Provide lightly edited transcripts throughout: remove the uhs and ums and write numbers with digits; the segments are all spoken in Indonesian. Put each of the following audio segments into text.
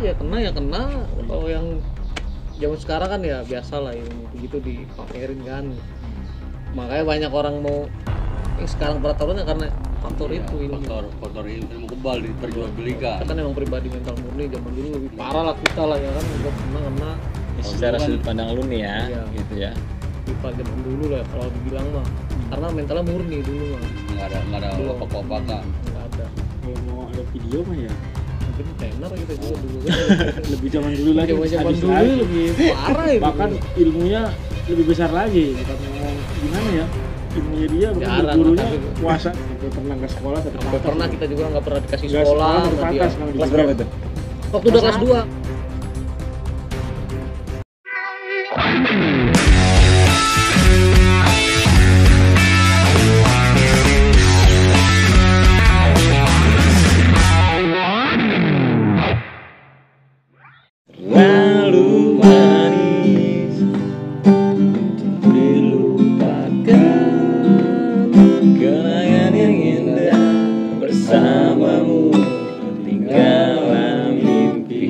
ya kena. Kalau yang zaman sekarang kan ya biasa lah ilmu begitu dipamerin kan. Makanya banyak orang mau yang sekarang peraturannya karena faktor itu ilmu. Faktor ilmu kebal diperjualbelikan. Kita kan emang pribadi mental murni, zaman dulu lebih parah lah kita lah ya kan, udah kena. Secara sudut pandang lu nih ya, iya. Gitu ya. Lupa zaman dulu lah kalau dibilang mah. Karena mentalnya murni dulu mah. Nggak ada opak-opakan. Nggak ada. Kalau mau ada video mah ya Mungkin tenar kita juga dulu. lebih zaman dulu lagi, Zaman sadis dulu lagi. lebih parah itu. Bahkan ilmunya lebih besar lagi, bukan ngomong gimana ya, ilmunya dia bukan Jarang, gurunya tapi- puasa sampai pernah ke sekolah satu Sampai patas. pernah kita juga nggak pernah dikasih Nggak sekolah satu sama dia. patas kalau Kelas di berapa itu? Waktu udah kelas 2. Lalu manis untuk dilupakan, kenangan yang indah bersamamu tinggallah mimpi.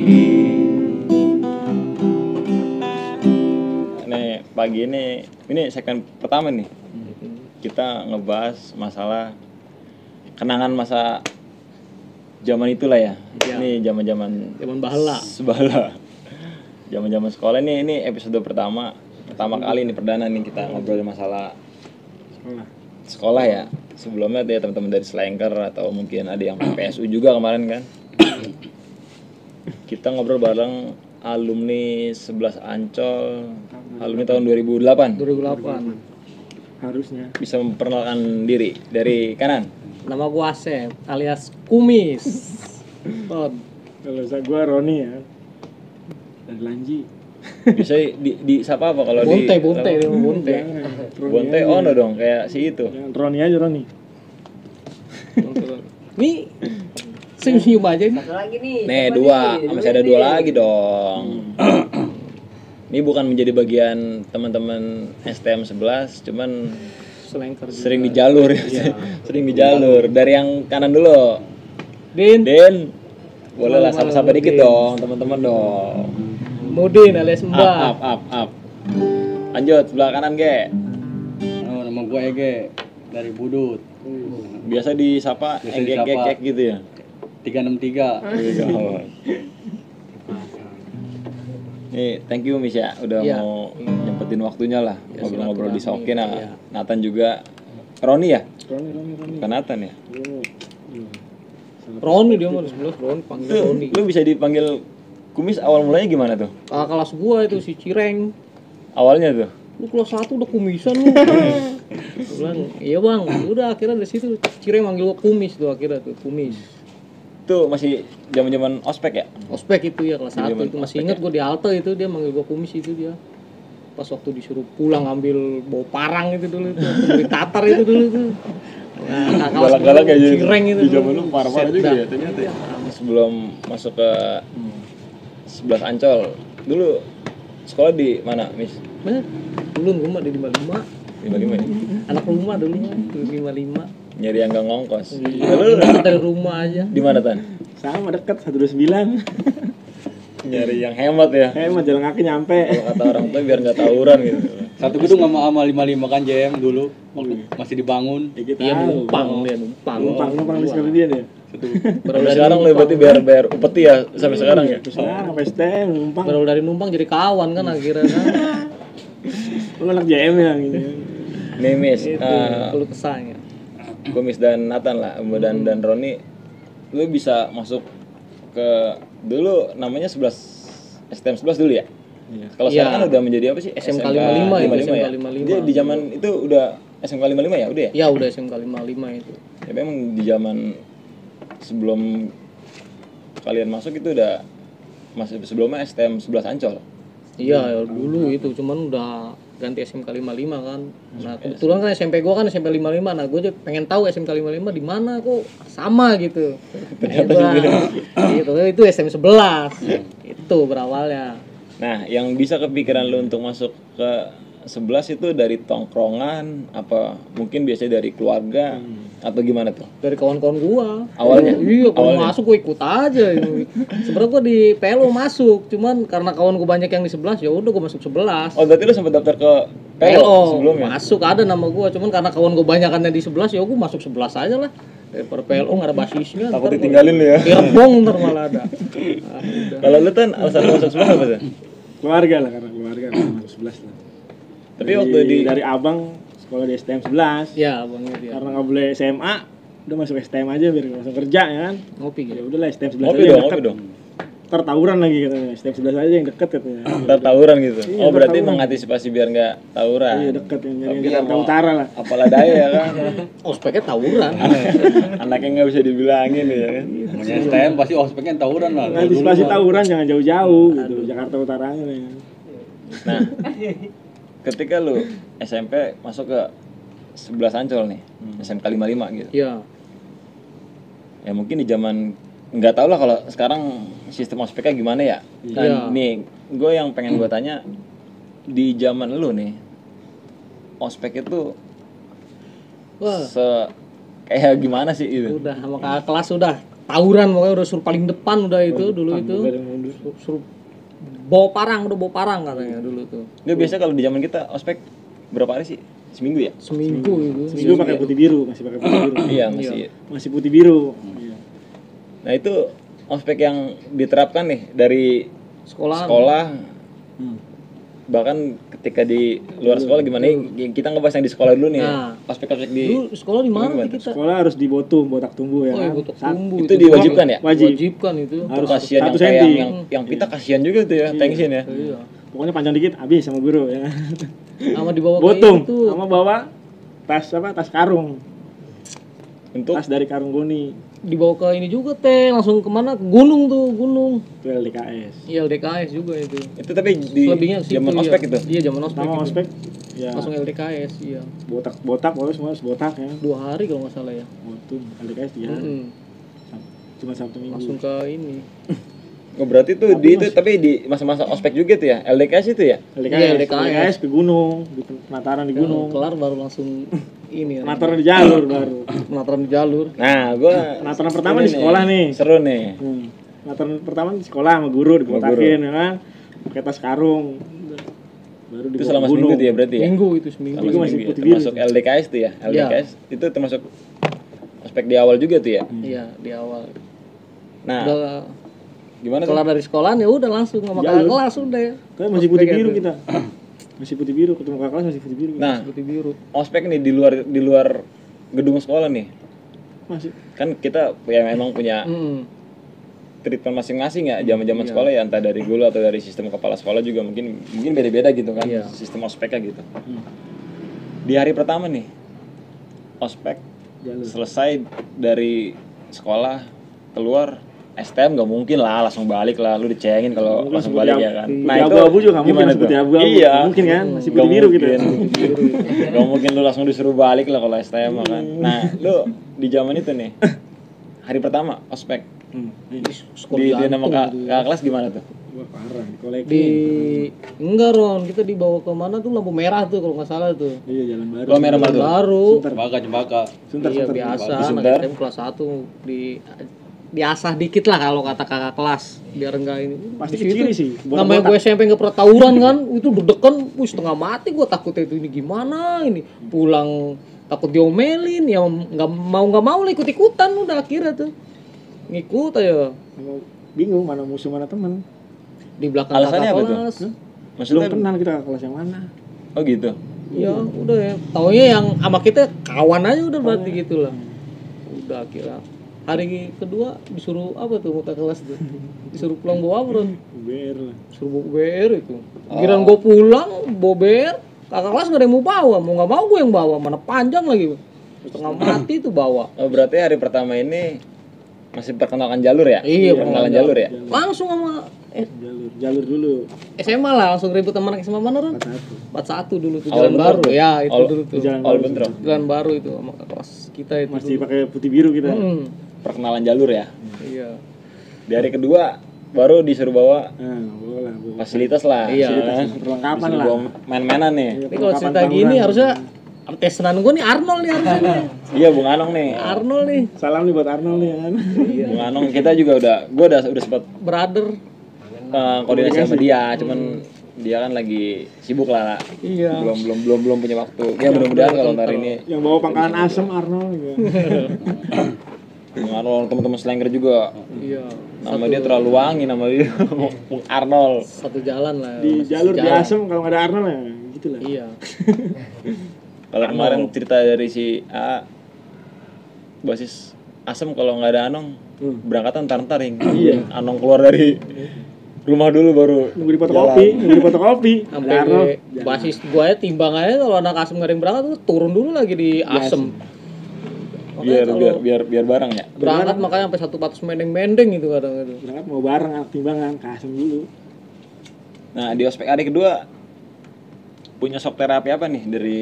Nih pagi ini segmen pertama nih, kita ngebahas masalah kenangan masa zaman itulah ya. Iya. Ini zaman bahala. Zaman sekolah ini episode pertama kali nih, perdana nih kita ngobrol masalah sekolah ya. Sebelumnya ada teman-teman dari Slanker atau mungkin ada yang PSU juga kemarin kan. Kita ngobrol bareng alumni 11 Ancol, alumni tahun 2008. 2008. harusnya. Bisa memperkenalkan diri dari kanan. Nama gua Asep alias Kumis. Todd. Kalau saya gua Roni ya. Dan Lanji. Bisa di siapa apa kalau Bonte, di Bonte. Bonte ono dong kayak si itu. Jangan Roni aja Roni. Nih senyum aja nih. Satu lagi nih. Nih siapa dua, nih? masih ada dua lagi dong. Ini bukan menjadi bagian teman-teman STM 11, cuman Slanker juga. sering di jalur ya. Sering di jalur. Dari yang kanan dulu. Din. Boleh lah sapa-sapa dikit dong, teman-teman dong. Mudin alias Mbak. Up. Lanjut sebelah kanan, Ge. Oh, nama gue Ege dari Budut. Biasa disapa Biasa engek-engek disapa. gitu ya. 363. Nih, thank you Miss ya udah Iya. mau nyempetin waktunya lah Ya, ngobrol-ngobrol di silaturahmi. Sokin. Iya. Nathan juga. Roni ya? Roni. Bukan Nathan ya? Roni dia mah 11 Roni panggil Roni. Lu bisa dipanggil Kumis awal mulanya gimana tuh? Kakak kelas gua itu si Cireng. Awalnya tuh? Lu kelas 1 udah kumisan lu. Gua bilang, "Iya, Bang." Udah akhirnya dari situ Cireng manggil gua Kumis tuh akhirnya tuh, Kumis. Tuh masih zaman-zaman ospek ya? Ospek itu ya kelas 1 Zaman itu masih ospek ingat ya? gua di halte itu dia manggil gua Kumis itu dia. Pas waktu disuruh pulang ambil bawa parang itu dulu itu, beli tatar itu dulu tuh. Nah, Galak-galak aja. Cireng itu. Di zaman lu parah-parah juga ya Set ternyata dah. ya. Sebelum masuk ke 11 Ancol, dulu sekolah di mana, Miss? Bener. Dulu rumah di 55. 55 ya? Anak rumah dulu 55. Nyari yang gak ngongkos. Iya, dari rumah aja. Di mana, Tan? Sama dekat 129. Nyari yang hemat ya. Mau jalan kaki nyampe. Kalau kata orang tua biar nggak tawuran gitu. Satu gedung sama 55 kan JM dulu waktu masih dibangun. Ya, kita Iya tahu. numpang. Numpang di sekali dia deh. Sampai sekarang lu berarti bayar upeti ya sampai sekarang ya. Terus sampai STM numpang. Berawal dari numpang jadi kawan kan akhirnya kan. Lu anak JM ya gitu. Nih Miss, Itu perlu kesanya. Kumis dan Nathan lah, dan Roni, lu bisa masuk ke dulu namanya 11 STM 11 dulu ya. Kalau Iya. sekarang kan udah menjadi apa sih? SMK 55 itu, SMK ya. 55. Dia di zaman itu udah SMK 55 ya, udah ya? Ya udah SMK 55 itu. Ya memang di zaman sebelum kalian masuk itu udah masih sebelumnya STM 11 Ancol. Iya dulu itu cuman udah ganti SMK 55 kan. Nah kebetulan kan SMP gua kan SMP 55. Nah gua aja pengen tahu SMK 55 di mana kok sama gitu. Ternyata itu SM 11. Itu berawalnya. Nah, yang bisa kepikiran lu untuk masuk ke 11 itu dari tongkrongan apa mungkin biasanya dari keluarga atau gimana tuh? Dari kawan-kawan gua. Awalnya? Iya, kalau Awalnya? masuk gua ikut aja. Sebenarnya gua di PLO masuk, cuman karena kawan gua banyak yang di 11, ya udah gua masuk 11. Oh, berarti lu sempat daftar ke PLO PLO sebelumnya? masuk ada nama gua, cuman karena kawan gua banyakannya di 11, ya gua masuk 11 aja lah. Daripada PLO nggak ada basisnya. Takut ntar ditinggalin lu ya? Direbong ntar malah ada. Ah, udah. Kalau lu Tan, alasan lu masuk 11 apa tuh? Keluarga lah, karena keluarga lah, masuk 11 lah. Tapi waktu dari abang sekolah di STM 11. Ya, abangnya dia. Karena nggak boleh SMA, udah masuk STM aja biar langsung kerja ya kan. Ngopi Ya gitu. udahlah STM 11 Ngopi aja dong, yang ngopi deket. dong. Ntar tawuran lagi katanya. STM 11 aja yang deket katanya. Ntar tawuran gitu. Iya, Oh, berarti tawuran. mengantisipasi biar nggak tawuran. Iya deket yang Tapi dari Jakarta sama- Utara lah. Apalah daya kan. Ospeknya tawuran. Anaknya nggak bisa dibilangin ya kan. Namanya STM pasti ospeknya tawuran lah. Antisipasi tawuran jangan jauh-jauh gitu. Jakarta Utara aja lah ya. Nah, ketika lu SMP masuk ke 11 Ancol nih, SMK 55 gitu. Iya. Ya mungkin di zaman nggak tahu lah kalau sekarang sistem ospeknya gimana ya. Iya. Dan nih, gue yang pengen gue tanya di zaman lu nih, ospek itu Wah, kayak gimana sih itu? udah sama kakak kelas udah tawuran, pokoknya udah suruh paling depan udah itu dulu itu. Nggak ada yang mundur. Suruh bawa parang, udah bawa parang katanya dulu tuh. Dia biasa kalau di zaman kita ospek berapa hari sih? Seminggu ya? Seminggu itu. Seminggu pakai putih biru, masih pakai putih biru. Iya masih. Masih putih biru. Iya. Nah itu ospek yang diterapkan nih dari Sekolah. bahkan ketika di luar sekolah gimana nih? Kita ngebahas yang di sekolah dulu nih. Nah. Ospek-ospek di Dulu sekolah di mana Gimana sih kita? Sekolah harus di botak tumbuh ya Oh, iya, kan. botak Sat- tumbuh itu diwajibkan ya? Wajib. Wajibkan itu. Harus kasihan yang 1 kayak senti. yang pita kasihan juga tuh ya, tensin ya. Iya. Pokoknya panjang dikit habis sama guru ya. Sama dibawa ke Botung itu. sama bawa tas karung. Untuk Tas dari karung goni. Dibawa ke ini juga teh, langsung kemana? Ke gunung tuh, gunung. Itu LDKS. Iya, LDKS juga itu. itu tapi di Selebihnya sih zaman itu, ospek iya. itu. Iya, zaman ospek. Pertama itu. ospek ya Langsung LDKS, iya. botak pokoknya semua harus botak ya. 2 hari kalau nggak salah ya. Botung LDKS dia. Mm-mm. Cuma Sabtu Minggu. Langsung ke ini. Oh, berarti tuh di itu tapi di masa-masa ospek juga tuh ya, LDKS itu ya. Iya, LDKS ke gunung, di penataran di gunung. Kelar baru langsung ini ya. Penataran di jalur baru. Penataran di jalur. Nah, gua Penataran pertama ini di sekolah nih. Seru nih. Penataran pertama di sekolah sama guru dibotakin ya kan. Pakai tas karung. Baru Itu dibawa selama ke gunung. seminggu tuh ya berarti ya. Minggu itu seminggu. Selama Minggu masih seminggu ya. putih biru. Termasuk LDKS tuh ya. LDKS itu termasuk ospek di awal juga tuh ya. Iya, di awal. Nah, Udah gimana tuh? kelar dari sekolah ya udah langsung sama kakak Jalur. kelas udah ya. Tapi masih putih Ospek biru itu. kita. Masih putih biru, ketemu kakak kelas masih putih biru. Nah, Putih biru. ospek nih di luar gedung sekolah nih. Masih Kan kita ya memang punya Mm. treatment masing-masing ya zaman-zaman sekolah ya, entah dari guru atau dari sistem kepala sekolah juga mungkin beda-beda gitu kan Iya. sistem ospeknya gitu. Di hari pertama nih ospek jalur. selesai dari sekolah keluar STM nggak mungkin lah langsung balik lah, lu dicengin kalau Mungkin langsung seperti balik ya kan. Nah, abu-abu juga nggak mungkin gimana seperti tuh? abu-abu. Iya. Mungkin kan, masih Nggak putih biru gitu. mungkin. Nggak mungkin lu langsung disuruh balik lah kalau STM kan. Nah, lu di zaman itu nih hari pertama ospek Skor di jantung nama gitu ya. kakak kelas gimana tuh? Wah, parah, koleksi. Di enggak Ron, kita dibawa ke mana tuh lampu merah tuh kalau nggak salah tuh. Iya, jalan baru. Oh, merah baru. Baru. Cembaka. Iya biasa, Sebentar. anak STM kelas 1 diasah dikit lah kalau kata kakak kelas biar enggak ini. Pasti Di ke situ, kiri sih. namanya gue SMP nggak pernah tawuran kan, itu deg-degan, setengah mati gue takutnya itu ini gimana ini pulang takut diomelin ya nggak mau lah ikut-ikutan udah akhirnya tuh ngikut aja Bingung mana musuh mana teman. di belakang Alasannya kakak apa tuh? kelas. Belum Maksudnya kenal kita kakak kelas yang mana. oh gitu. Ya udah ya, taunya yang sama kita kawan aja udah berarti gitu lah. Udah akhirnya hari kedua disuruh apa tuh muka kelas tuh disuruh pulang bawa apa Ron? Ber lah. Suruh bawa BR itu. Giliran gue pulang bawa BR, kakak kelas nggak ada yang mau bawa, mau nggak mau gue yang bawa, mana panjang lagi, setengah mati tuh bawa. Oh, berarti hari pertama ini masih perkenalkan jalur ya? Iya, perkenalan jalur ya? Langsung sama Jalur dulu. SMA lah, langsung ribut sama anak SMA mana Ron? 41. 41 dulu tuh Awal jalan baru, bentrok. ya itu Awal- dulu tuh. Jalan All baru. bentrok. Jalan baru itu sama kakak kelas kita itu. Masih dulu. pakai putih biru kita. Perkenalan jalur ya. Iya. Di hari kedua baru disuruh bawa Nah, boleh lah. fasilitas lah. Iya. Kan? Perlengkapan Disuruh lah. bawa main-mainan nih. Ini kalau cerita gini harusnya artesanan gue nih Arnold nih harusnya. Iya Bung Anong nih. Arnold nih, Salam nih buat Arnold nih ya kan. Bung Anong kita juga udah sempat brother. koordinasi sama dia, cuman dia kan lagi sibuk lah. Iya. Belum punya waktu. Ya mudah-mudahan kalau ntar ini Yang bawa pangkalan asem Arnold gitu. Bung Arnold teman-teman Slanger juga. Iya. Nama dia terlalu wangi nama dia. Bung Arnold. Satu jalan lah. Di jalur di asem kalau nggak ada Arnold ya gitu lah. Iya. Kalau kemarin cerita dari si A basis Asem kalau nggak ada Anong berangkatan ntar Iya. Anong keluar dari rumah dulu baru Nunggu di fotokopi, Sampai basis gue ya timbang aja kalau anak Asem nggak ada yang berangkat tuh turun dulu lagi di Asem. biar bareng ya. Berangkat makanya sampai satu patus mendeng-mendeng gitu kadang itu. Berangkat mau bareng anak timbangan ke asem dulu. Nah di ospek adik kedua punya shock terapi apa nih dari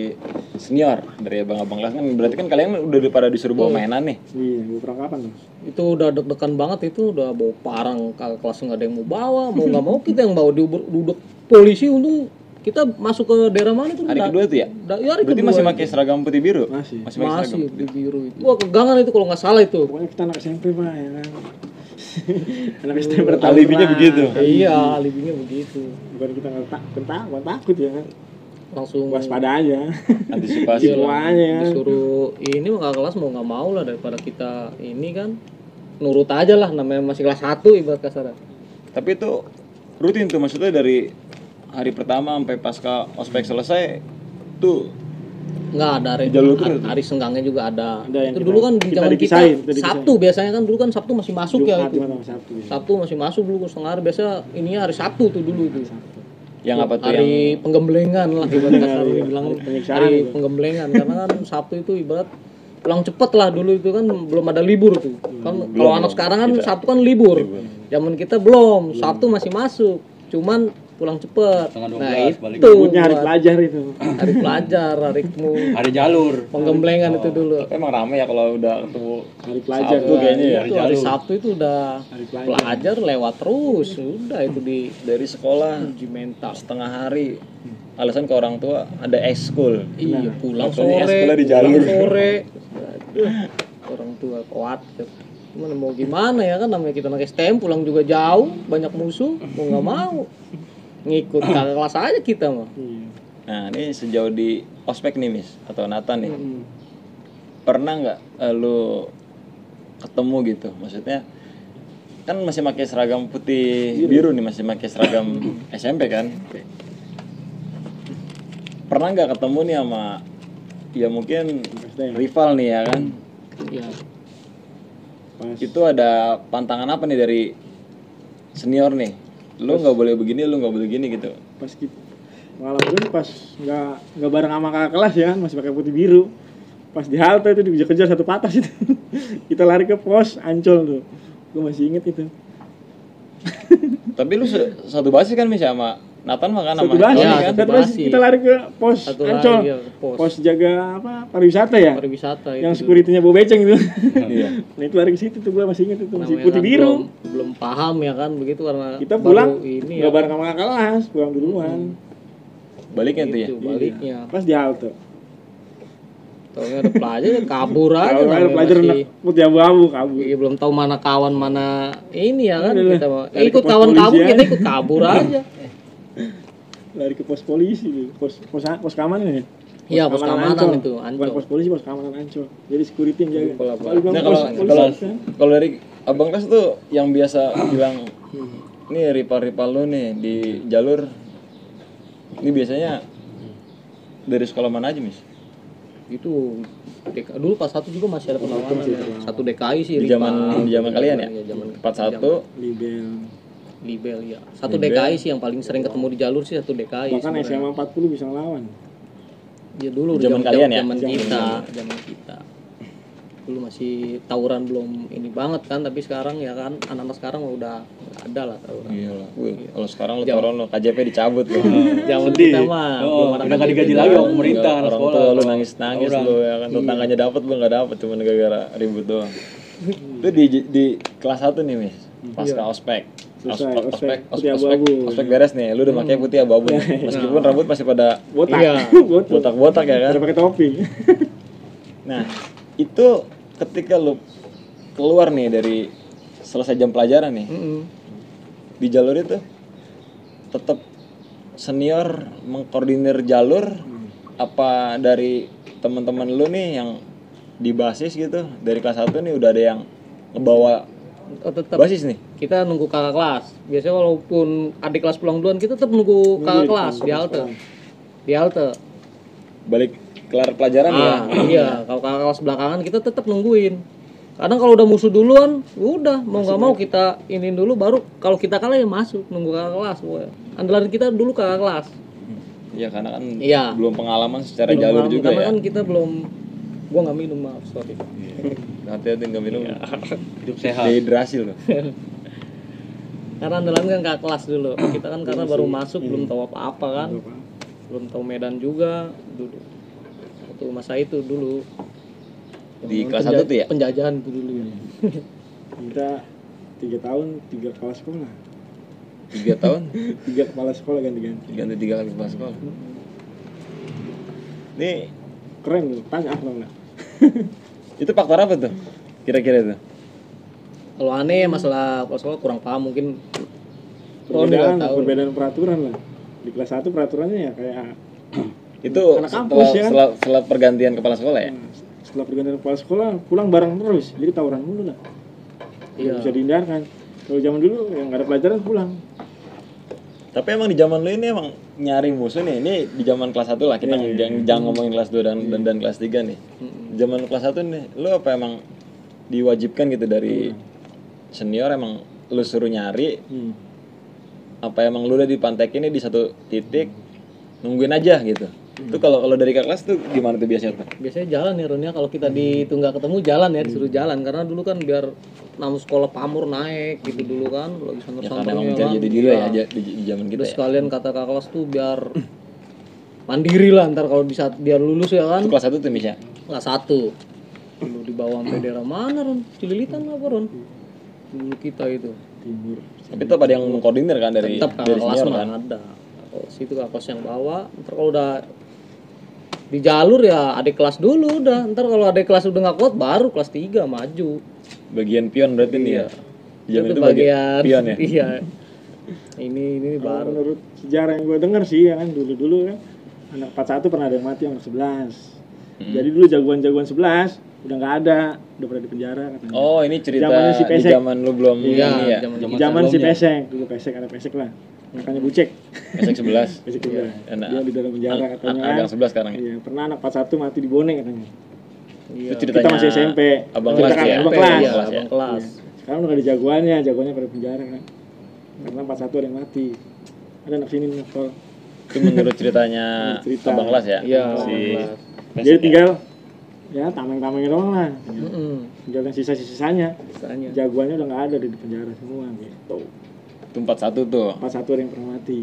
senior, dari abang-abang kelas kan berarti kan kalian udah pada disuruh bawa mainan nih. Iya, gue perangkapan tuh. Itu udah deg-degan banget, itu udah bawa parang, kakak kelas nggak ada yang mau bawa, mau nggak mau kita yang bawa duduk polisi. Untung kita masuk ke daerah mana itu? Hari kedua tuh ya? Ya, hari berarti kedua masih itu. pakai seragam putih biru? Masih. Masih di biru itu. Wah kegangan itu kalau nggak salah itu. Pokoknya kita anak SMP pak ya kan. Anak SMP bertahun Alibinya begitu. Iya, alibinya begitu. Bukan kita nggak takut ya kan. Langsung Waspada aja. Antisipasi. Semuanya. Disuruh ini mah kakak kelas mau nggak mau lah, daripada kita ini kan nurut aja lah, namanya masih kelas 1 ibarat kasar. Tapi itu rutin tuh, maksudnya dari hari pertama sampai pasca ospek selesai tuh Nggak ada Jalur terus. hari senggangnya juga ada. Ada yang Itu kita- dulu kan di kita zaman kita dipisahin, kita dipisahin. Sabtu biasanya kan dulu kan Sabtu masih masuk ya Jumat, itu. Jumat sama Sabtu. Sabtu masih masuk dulu setengah hari, biasa ininya hari Sabtu tuh dulu itu. yang apa tuh Hari yang penggemblengan lah ibarat kasar Iya, bilang penyiksaan hari itu. penggemblengan, karena kan Sabtu itu ibarat pulang cepet lah, dulu itu kan belum ada libur tuh. Kan kalau anak sekarang kan Sabtu kan libur. Zaman kita belum, Sabtu masih masuk. Cuman pulang cepet. Tanggal 12 Nah balik. itu Sebutnya hari buat pelajar itu. hari pelajar, hari ketemu Hari jalur. penggemblengan itu dulu. tapi emang rame ya kalau udah ketemu Hari pelajar Sabtu kayaknya ya. Itu hari Sabtu itu udah Hari pelajar. pelajar lewat terus, udah itu di dari sekolah uji mental. setengah hari alasan ke orang tua ada ekskul. Iya, pulang maksudnya sore, sekolah di pulang jalur. sore. Aduh, orang tua khawatir. Cuman mau gimana ya kan, namanya kita anak STM, pulang juga jauh, banyak musuh, mau nggak mau. Ngikut kakak kelas aja kita mah. Iya. Nah ini sejauh di ospek nih Miss atau Nathan nih, pernah nggak lu ketemu gitu, maksudnya kan masih pakai seragam putih biru nih, masih pakai seragam SMP kan, pernah nggak ketemu nih sama ya mungkin rival nih ya kan, Iya. Pas itu ada pantangan apa nih dari senior nih, lu nggak boleh begini, lu nggak boleh gini gitu. pas kita pengalaman gue pas nggak bareng sama kakak kelas ya kan, masih pakai putih biru. Pas di halte itu dikejar satu patas itu. Kita lari ke pos Ancol tuh. Gue masih inget itu. Tapi lu satu basis kan Miss sama Nathan mah kan Satu sama basis, Iya, Tony kan? satu satu basis. basis. Kita lari ke pos Satu Ancol. lagi ya, ke pos. Jaga apa? Pariwisata ya. Pariwisata Yang itu. security-nya bawa beceng itu. Iya. Nah itu lari ke situ tuh, gue masih inget itu, masih Namanya putih kan biru. belum paham ya kan begitu, karena Kita baru pulang ini nggak ya. bareng sama kakak kelas, pulang duluan. Baliknya tuh ya. Itu baliknya. Pas di halte. Taunya ada pelajar ya kabur aja, Kalau ada namanya pelajar masih putih abu-abu kabur. iya, belum tahu mana kawan mana ini ya kan, Udah, kita mah lari ke ikut pos kawan polisi kabur, aja. kita ikut kabur aja. Lari ke pos polisi tuh. Pos keamanan ya. Iya, pos keamanan Ancol. itu, Bukan Ancol. pos polisi, pos keamanan Ancol. Jadi security yang jaga. Kalau apa? Kalau bilang Nah pos kalau polisi kan. kalau dari abang kelas tuh yang biasa bilang nih rival-rival lu nih di jalur, ini biasanya dari sekolah mana aja Miss? Itu dulu pas satu juga masih ada perlawanan ya. Satu DKI sih Di zaman kalian ya? Iya, zaman 41 Libel. Libel ya. Satu Libel. DKI sih yang paling sering ketemu di jalur sih, satu DKI. Bahkan sebenarnya. SMA 40 bisa ngelawan. Ya dulu Zaman kalian ya? Zaman kita. Dulu masih tawuran belum ini banget kan, tapi sekarang ya kan anak-anak sekarang udah nggak ada lah tawuran. Iya lah. Wih, kalau sekarang lu taruh lu KJP dicabut lu. Zaman Sedih. kita mah Oh, belum ada udah nggak digaji KJP. lagi sama pemerintah anak Orang sekolah. tua lu nangis-nangis Tawuran. lu ya kan, tetangganya dapat lu nggak dapat, cuma gara-gara ribut doang. Itu di kelas 1 nih Miss, pasca ospek. Selesai, ospek putih abu-abu. ospek beres nih, lu udah pakai putih abu-abu nih. Meskipun rambut masih pada Botak. Iya. botak-botak ya kan. Udah pakai topi. Nah, itu ketika lu keluar nih dari selesai jam pelajaran nih, di jalur itu tetap senior mengkoordinir jalur apa dari teman-teman lu nih yang di basis gitu dari kelas 1 nih udah ada yang ngebawa Tetap basis nih. kita nunggu kakak kelas. Biasanya walaupun adik kelas pulang duluan, kita tetap nunggu kakak kelas di halte. Di halte. Balik kelar pelajaran ya. Iya, kalau kakak kelas belakangan kita tetap nungguin. Kadang kalau udah musuh duluan, udah mau nggak mau kita iniin dulu, baru kalau kita kalah ya masuk nunggu kakak kelas. Pokoknya. Andalan kita dulu kakak kelas. Iya karena kan Iya. belum pengalaman secara Belum jalur paham, juga karena ya. kan kita belum, gua nggak minum, maaf, sorry. Hati-hati nggak minum. Hidup sehat. Dehidrasi loh. Karena andalan kan kakak kelas dulu. Kita kan karena baru masuk belum tahu apa-apa kan. Belum tahu medan juga dulu. Waktu masa itu dulu. Di kelas 1 tuh ya? Penjajahan itu dulu ya. Kita 3 tahun 3 kepala sekolah. 3 tahun 3 kepala sekolah ganti-ganti. ganti 3 kali kepala sekolah. Nih Keren tuh, tanya apa enggak? itu faktor apa tuh? Kira-kira itu? Kalau aneh masalah kepala sekolah kurang paham mungkin. Ron juga tahu. Perbedaan peraturan lah. Di kelas 1 peraturannya ya kayak Itu Anak kampus, ya kan? setelah pergantian kepala sekolah ya? setelah pergantian kepala sekolah pulang bareng terus. Jadi tawuran mulu lah. Iya. Nggak bisa dihindarkan. Kalau zaman dulu yang nggak ada pelajaran pulang. Tapi emang di zaman lu ini emang nyari musuh nih. Ini di zaman kelas 1 lah. Kita jangan ngomongin kelas 2 dan kelas 3 nih. Di zaman kelas 1 nih, lu apa emang diwajibkan gitu dari senior emang lu suruh nyari? Apa emang lu udah dipantekin nih di satu titik nungguin aja gitu? Itu kalau dari kakak kelas tuh gimana tuh biasanya tuh? Biasanya jalan ya Ron ya, kalau kita nggak ketemu jalan ya, disuruh jalan karena dulu kan biar nama sekolah pamor naik gitu dulu kan, lagi Ya karena santer-santernya emang kan. jadi dulu ya di zaman kita Terus ya. sekalian kata kakak kelas tuh biar mandiri lah, ntar kalau bisa dia lulus ya kan. Itu kelas 1 tuh Misha. Kelas 1 dulu di bawah sampai daerah mana Ron? Cililitan apa Ron? Dulu kita itu. Timur. Tapi tetap ada yang mengkoordinir kan dari Tetap kakak kelas senior mah kan. ada. Kalau situ kakak kelas yang bawa, ntar kalau udah di jalur ya adik kelas dulu udah. Ntar kalau adik kelas udah nggak kuat baru kelas 3 maju. Bagian pion berarti nih ya. Di zaman itu bagian bagian pion ya. Iya. Ini baru. Menurut sejarah yang gue denger sih ya kan dulu kan anak 41 pernah ada yang mati anak 11. Jadi dulu jagoan-jagoan 11 udah nggak ada, udah pernah di penjara katanya. Oh, ini cerita Zamannya si di Pesek. zaman lu belum Iya, ini ya. Zaman si Pesek, dulu Pesek ada Pesek lah. Makanya Bucek. Pesek 11. Pesek juga. Enak. Dia di dalam penjara katanya. Agang 11 sekarang ya. Iya, pernah anak 41 mati di Bone katanya. Iya. Itu ceritanya Kita masih SMP. Abang Kita kelas kan ya. abang kelas. Iya, Kelas ya. abang kelas. Sekarang udah ada jagoannya pada penjara kan. Karena 41 ada yang mati. Ada anak sini nih, Kol. Itu menurut ceritanya Iya. abang kelas ya. Iya, Si abang kelas. Pesek Jadi ya. tinggal ya tameng-tamengnya doang lah. Tinggal yang sisa-sisanya. Misalnya. Jagoannya udah nggak ada di penjara semua gitu. Itu 41 tuh. 41 ada yang pernah mati.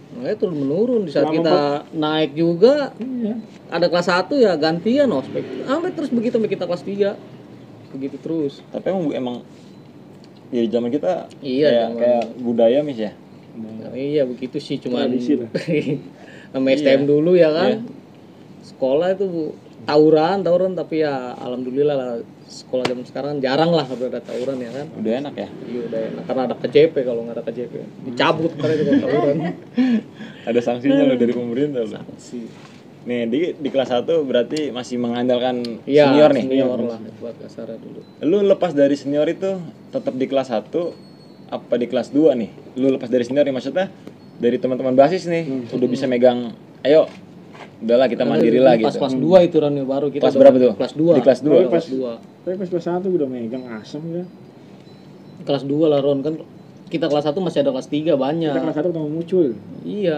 Nah, itu menurun di saat Selama kita naik juga. Iya. Ada kelas 1 ya gantian ospek. Sampai terus begitu sampai kita kelas 3. Begitu terus. Tapi emang ya di zaman kita Iya, kayak budaya Mis ya. Nah, iya begitu sih cuman Tradisi lah. sama STM dulu ya kan. Iya. Sekolah itu tawuran tapi ya alhamdulillah lah sekolah zaman sekarang jarang lah udah ada tawuran ya kan. Udah enak ya. Iya udah enak karena ada KJP, kalau nggak ada KJP dicabut karena itu kalau tawuran. Ada sanksinya loh dari pemerintah loh. Sih. Nih di kelas 1 berarti masih mengandalkan Iya, senior nih. Senior lah buat kasarnya dulu. Lu lepas dari senior itu tetap di kelas 1 apa di kelas 2 nih? Lu lepas dari senior nih maksudnya dari teman-teman basis nih udah bisa megang ayo udahlah kita mandiri lah Pas gitu. kelas 2 itu Ron baru kita Kelas berapa tuh? Kelas 2. Di kelas 2. Tapi pas Kelas 2. Tapi pas kelas 1 gue udah megang asam ya. Kelas 2 lah Ron kan kita kelas 1 masih ada kelas 3 banyak. Kita kelas 1 ketemu muncul. Iya.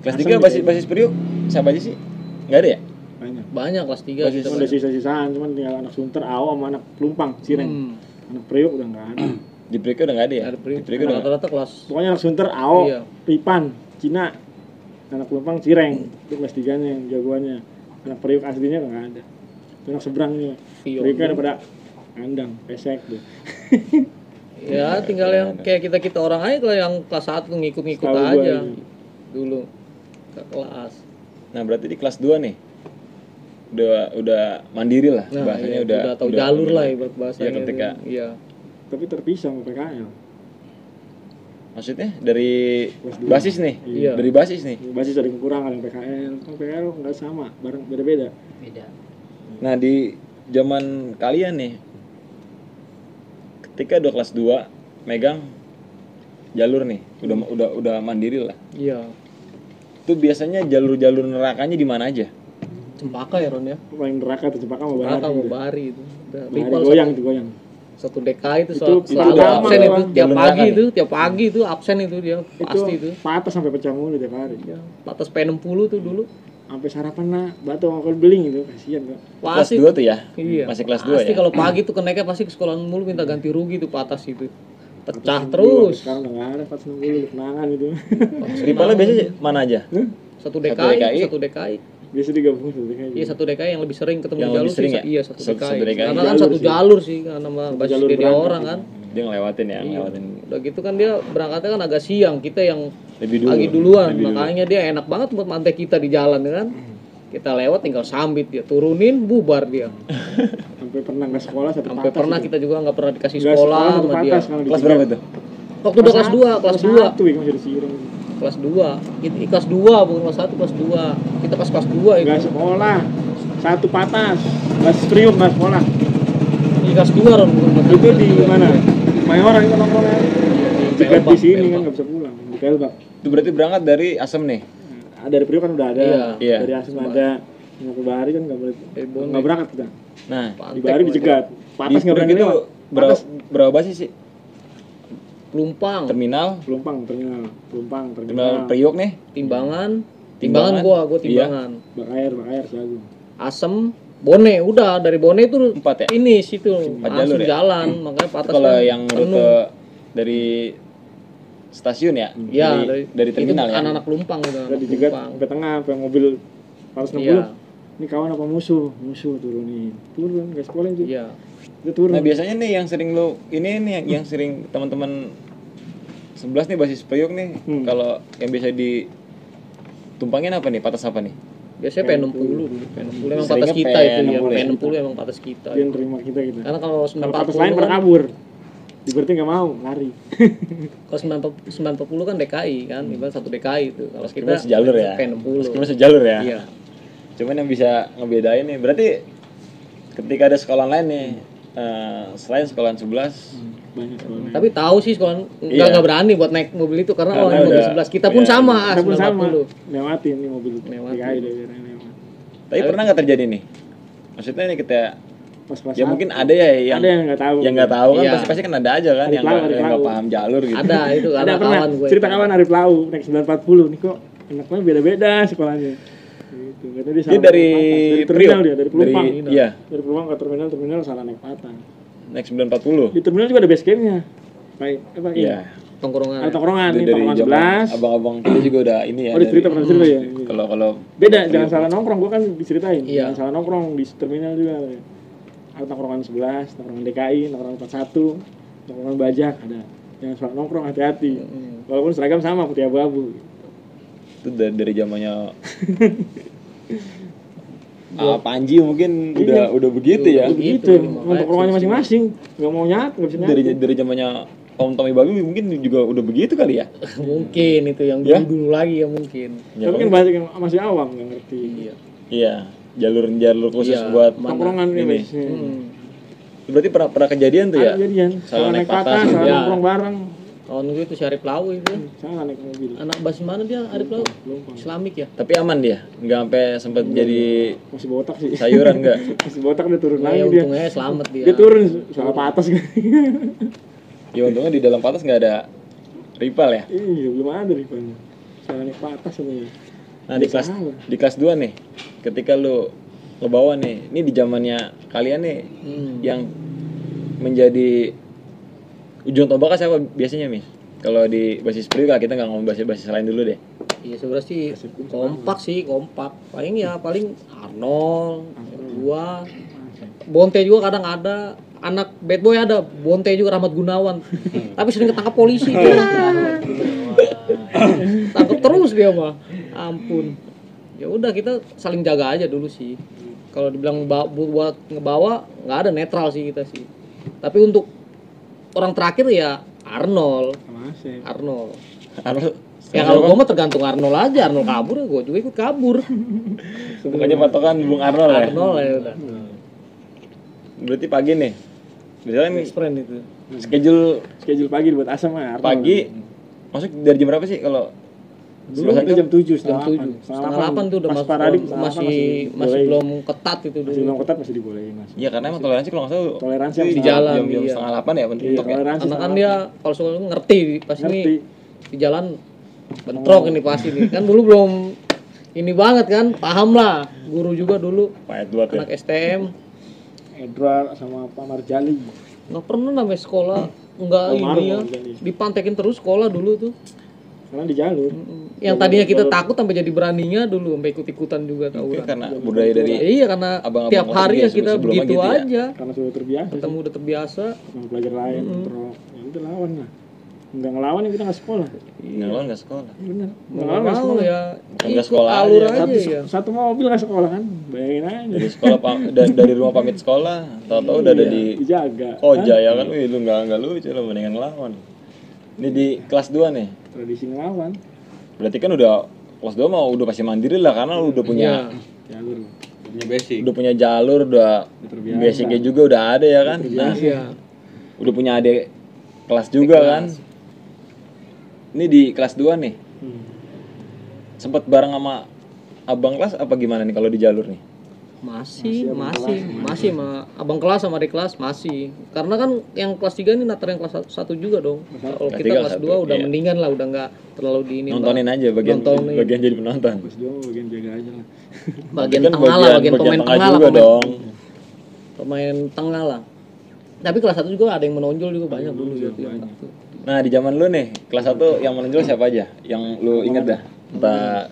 Kelas Asam 3 basis periuk siapa aja sih? Enggak ada ya? Banyak. Banyak kelas 3 Basis kita Cuma ada sisa-sisaan, cuman tinggal anak Sunter, Awa sama anak Pelumpang, Cireng. Anak Priok udah nggak ada. Di periuk udah enggak ada ya? Ada Di periuk udah nggak ada. rata-rata kelas. Pokoknya anak Sunter, Ao, Iya. Ripan, Cina, anak Pelumpang, Cireng. Itu kelas 3-nya yang jagoannya. Anak Priok aslinya udah nggak ada. Itu anak seberangnya. Iya. Prioknya ada pada Andang, Pesek tuh. Ya tinggal yang kayak kita orang aja kalau yang kelas 1 ngikut-ngikut Tahu gua aja ini. dulu ke kelas. Nah, berarti di kelas 2 nih udah mandiri lah Nah, bahasanya iya, udah tahu jalur lah ibarat Iya, bahasanya. ketika Iya. Tapi terpisah sama PKL. maksudnya dari Kelas dua. basis nih. Iya. Dari basis nih. Basis ada kekurangan yang PKL. Kan PKL nggak sama, bareng beda-beda. Nah, di zaman kalian nih ketika udah kelas 2 megang jalur nih, udah mandiri lah. Iya. Itu biasanya jalur-jalur nerakanya di mana aja? Cempaka ya Ron ya. Paling neraka tuh Cempaka sama Cempaka Bahari. mau Bari itu. Udah Bahari rival goyang itu goyang. satu DKI itu Itu selalu pertama absen itu doang. tiap Jalur pagi neraka itu tiap pagi itu absen itu dia pasti itu. patah sampai pecah mulu tiap hari. Ya, batas P60 tuh dulu. Sampai sarapan nak batu sama kol beling itu kasihan kok. Kelas Pasti 2 tuh ya? Iya. Masih kelas 2 Pasti ya? kalau pagi tuh kenaiknya pasti ke sekolah mulu minta ganti rugi tuh patas itu. Pecah terus. Sekarang udah nggak ada 460 kenangan itu. Rivalnya biasanya mana aja? Satu DKI? DKI, satu DKI. Biasa digabung satu kayaknya. Iya satu DKI yang lebih sering ketemu Yang jalur lebih sering sih. ya? Iya satu Satu DKI. DKI. Karena kan Jalur satu sih. jalur sih karena mah basis jalur dia berangkat. orang kan. Dia ngelewatin ya, Iya. ngelewatin Udah gitu kan dia berangkatnya kan agak siang, kita yang lebih dulu. pagi duluan. Lebih dulu. Makanya dia enak banget buat mantai kita di jalan ya kan. Kita lewat tinggal sambit dia, turunin bubar dia. Sampai pernah nggak sekolah satu Sampai patas pernah itu. kita juga nggak pernah dikasih Nggak sekolah satu sama dia. patas kalau Kelas dicegat. berapa itu? Waktu udah kelas 2, kelas 2. Satu ya masih disiram. Kelas 2. Kelas 2 bukan kelas 1, kelas 2. Kita pas kelas 2 itu. Nggak sekolah. Satu patas. Nggak Priok nggak sekolah. Di kelas 2 Ron, bukan kelas Itu 2. di mana? Mayoran itu nongkrongnya. Cegat Pelbak, di sini Pelbak. kan nggak bisa pulang. Di Pelbak. Itu berarti berangkat dari Asem nih. Ada dari Priok kan udah ada. Iya. Dari Asem ada. Mau ke Bahari kan nggak boleh. Dari Bonek. Nggak berangkat kita. Nah, Di Pantek Bahari gua dicegat. Patas nggak berani itu lewat. berapa basis sih? Pelumpang, Terminal, Pelumpang terminal. terminal Priok nih. timbangan Timbangan. gua Iya. timbangan. Bak air Sagung. Asem, Bone, udah dari Bone itu 4 ya? ini situ Empat langsung jalur ya? jalan, makanya Itu patas kalau kan yang penuh. rute dari stasiun ya? Ya, dari terminal itu ya? anak-anak Pelumpang gitu. Udah anak dicegat Pelumpang. sampai tengah, sampai mobil 160. Iya. Ini kawan apa musuh? Musuh turunin. Turun, guys sekolah itu. Iya. Dia turun. Nah, biasanya nih yang sering lu ini nih yang sering teman-teman 11 nih basis Priok nih kalau yang biasa ditumpangin apa nih? Patas apa nih? Biasanya P60 dulu, P60 emang Seringnya patas kita itu ya. P60 ya? P60 emang patas kita. Dia nerima kita gitu. Karena kalau Kalau patas 940 lain pada kan, kabur. Di berarti nggak mau, lari. kalau 940 kan DKI kan, ibarat satu DKI itu. Kalau kita Meskipun sejalur ya? P60. Meskipun sejalur ya? Iya. Cuman yang bisa ngebedain nih, berarti ketika ada sekolah lain nih, selain sekolah 11, Banyak sekolahnya. Tapi tahu sih sekolah Iya. nggak berani buat naik mobil itu karena Karena orang mobil udah 11 kita pun punya- sama Kita pun sama. 940. Lewatin nih mobil. Lewatin. DKI dari lewat. tapi pernah nggak terjadi nih? Maksudnya nih kita, Pas kelas ya satu. mungkin ada ya yang Ada yang nggak tahu. yang nggak tahu kan Iya. pasti kan ada aja kan Arif yang Lau, nggak Arif yang nggak Lau. paham jalur gitu. Ada itu Ada karena pernah kawan gue. cerita kawan Arif Lau naik 940 nih kok enaknya beda-beda sekolahnya. Gitu. Katanya dia Dia salah dari naik patas. Dari terminal Priok? dia, dari Pelumpang. Iya, Dari Pelumpang ke terminal salah naik patah. naik 940. Di terminal juga ada base campnya. Baik, apa ini? Iya. Tongkrongan. Ada tongkrongan, Itu ini dari tongkrongan zaman 11. abang-abang kita juga udah ini ya. Oh, dicerita dari- pernah cerita ya. Kalau Beda, jangan salah nongkrong, gua kan diceritain. Iya. Jangan salah nongkrong di terminal juga. Ada nongkrongan 11, nongkrongan DKI, nongkrongan 41, nongkrongan Bajak ada. Jangan salah nongkrong, hati-hati. Walaupun seragam sama putih abu-abu. itu dari zamannya Panji mungkin udah begitu ya. Begitu, Gitu, makanya nongkrongannya masing-masing. Nggak mau nyatu, nggak bisa nyatu. Dari zamannya Om Tommy Babi mungkin juga udah begitu kali ya. Mungkin itu yang Ya? dulu lagi ya mungkin. Ya, Tapi kan banyak yang masih awam nggak ngerti. Iya. iya, jalur khusus Iya, buat mana? Nongkrongan ini. ini. Hmm. Berarti pernah kejadian tuh ya? Ada kejadian. Salah naik patah, salah ya. nongkrong bareng. Kawan gue itu si Arif Lau itu. Salah naik mobil. Anak basis mana dia Arif Lau? Pelumpang. Islamik ya? Tapi aman dia, nggak sampai sempat jadi Masih botak sih. sayuran nggak? Masih botak udah turun Nah, lagi ya dia. untungnya selamat dia. Dia turun salah patas kan. Ya untungnya di dalam patas nggak ada rival ya. Iya, belum ada ribanya. Salah naik patas semuanya. Nah di kelas 2 nih, ketika lu ngebawa nih, ini di zamannya kalian nih yang menjadi ujung tombaknya siapa biasanya Mis? Kalau di basis Priok kita nggak ngomong basis lain dulu deh. Iya sebenarnya sih kompak. Paling Arnold, gua, Bonte juga kadang ada, anak bad boy ada, Bonte juga, Rahmat Gunawan. Tapi sering ketangkap polisi. Tangkap terus dia mah. Ampun. Ya udah kita saling jaga aja dulu sih. Kalau dibilang buat ngebawa nggak ada, netral sih kita sih. Tapi untuk orang terakhir ya Arnold. Sama Asep. Arnold. Ya Ya kalau gue mah tergantung Arnold aja. Arnold kabur ya gue juga ikut kabur. Pokoknya patokan Bung Arnold ya. Arnold ya udah. Berarti pagi nih. Misalnya nih Friend itu. schedule Pagi buat Asam mah Arnold. pagi masuk dari jam berapa sih kalau Dulu kita jam 7, Jam 7. Setengah 8 tuh udah Pas masuk. paradik, Masih bolehin. belum ketat itu masih dulu. belum ketat, masih dibolehin Mas. Iya karena emang toleransi kalau nggak salah Toleransi itu di jalan, jam iya. setengah 8 ya Iya, bentuk ya. toleransi. Karena kan sama dia kalau soal ngerti pas ngerti. ini di jalan bentrok ini pasti nih. Kan dulu belum ini banget kan, paham lah. Guru juga dulu Pahit buat ya. anak STM Edward sama Pak Marjali. nggak pernah namanya sekolah nggak Oh, ini Marno, ya, Marjali. dipantekin terus sekolah dulu tuh. Karena di jalur. Yang tadinya kita takut sampai jadi beraninya dulu, sampai ikut-ikutan juga Mungkin tawuran. karena budaya dari Iya karena abang-abang tiap kelas hari dia ya kita sebelumnya begitu gitu ya. aja. Karena sudah terbiasa. Ketemu udah terbiasa. Sama pelajar lain, bentrok. Ya udah lawan lah. Enggak ngelawan ya kita nggak sekolah. nggak sekolah. Bener. Nggak nggak mau sekolah. ya. Nggak Ikut sekolah alur aja. aja ya. Satu mobil nggak sekolah kan? Bayangin aja. Dari sekolah dari rumah pamit sekolah, tahu-tahu udah ada Iya, di dijaga. Koja ya kan, wih lu nggak lucu lu mendingan ngelawan. Ini di kelas 2 nih, Tradisi ngelawan. berarti kan udah kelas 2 mau udah pasti mandiri lah karena lu udah punya Iya. Jalur. Punya basic. udah punya jalur, udah terbiasa. basicnya juga udah ada ya kan. Nah, Iya. udah punya adik kelas juga kan. Ini di kelas 2 nih, sempet bareng sama abang kelas apa gimana nih kalau di jalur nih? Masih sama abang kelas sama adik kelas masih. Karena kan yang kelas 3 ini natar yang kelas 1 juga dong. Kalau Kelas kita tiga, kelas kelas 2 satu, udah iya. mendingan lah, udah nggak terlalu di ini. Nontonin Bang. aja Nontonin. bagian jadi penonton. Pas dia mau bagian jaga aja lah. Bagian Kan tengah lah, bagian pemain tengah lah, juga dong. pemain tengah lah. Tapi kelas 1 juga ada yang menonjol juga banyak dulu gitu yang banyak. satu. Nah di zaman lu nih kelas 1 yang menonjol siapa aja? Yang lu inget dah? Entah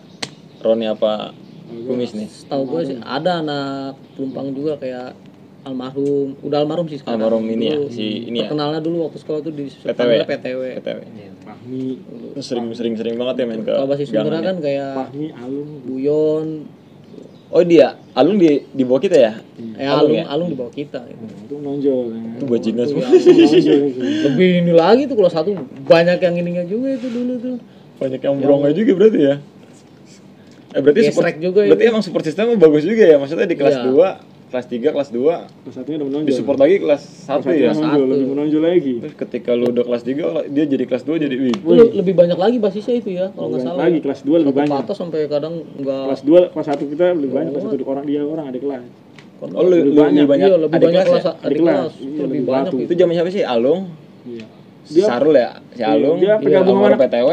Roni apa Kumis nih? Setahu gue sih ada anak pelumpang juga kayak almarhum, udah almarhum sih sekarang. Almarhum ini ya, Dulu si ini ya? terkenalnya dulu waktu sekolah tuh di PTW ya? PTW. PTW. Fahmi, Lu sering banget ya main ke Kalau basis Sundara gangan kan ya? kayak Fahmi, Alung. Buyon, Oh dia, Alung di bawah kita ya? Alung ya? Alung di bawah kita. Gitu. Itu menonjol. Ya. Itu bajingan semua. Menonjol itu. Lebih ini lagi tuh kalau 1 banyak yang ininya juga itu dulu tuh. Banyak yang beronga juga berarti ya? Berarti Gesrek juga berarti itu. emang support sistemnya bagus juga ya? Maksudnya di kelas Iya. 2, kelas 3, kelas 2 Kelas satunya udah menonjol. disupport lagi kelas 1 ya? Menonjol, lebih menonjol lagi. Terus ketika lu udah kelas 3, dia jadi kelas 2 jadi wih. Itu lebih banyak lagi basisnya itu ya kalau nggak salah. Lagi kelas 2 lebih Satu banyak. patas sampai kadang nggak. Kelas 2, kelas 1 kita lebih banyak, kelas 1 orang dia orang adik kelas. Oh lebih banyak Iya, lebih adik banyak kelas ya? kelas adik Adik kelas. kelas. Itu Iya, lebih lebih banyak batu. itu. Itu zaman siapa sih? Alung, Iya. Sarul ya? Si Alung, Dia gabung sama sama PTW.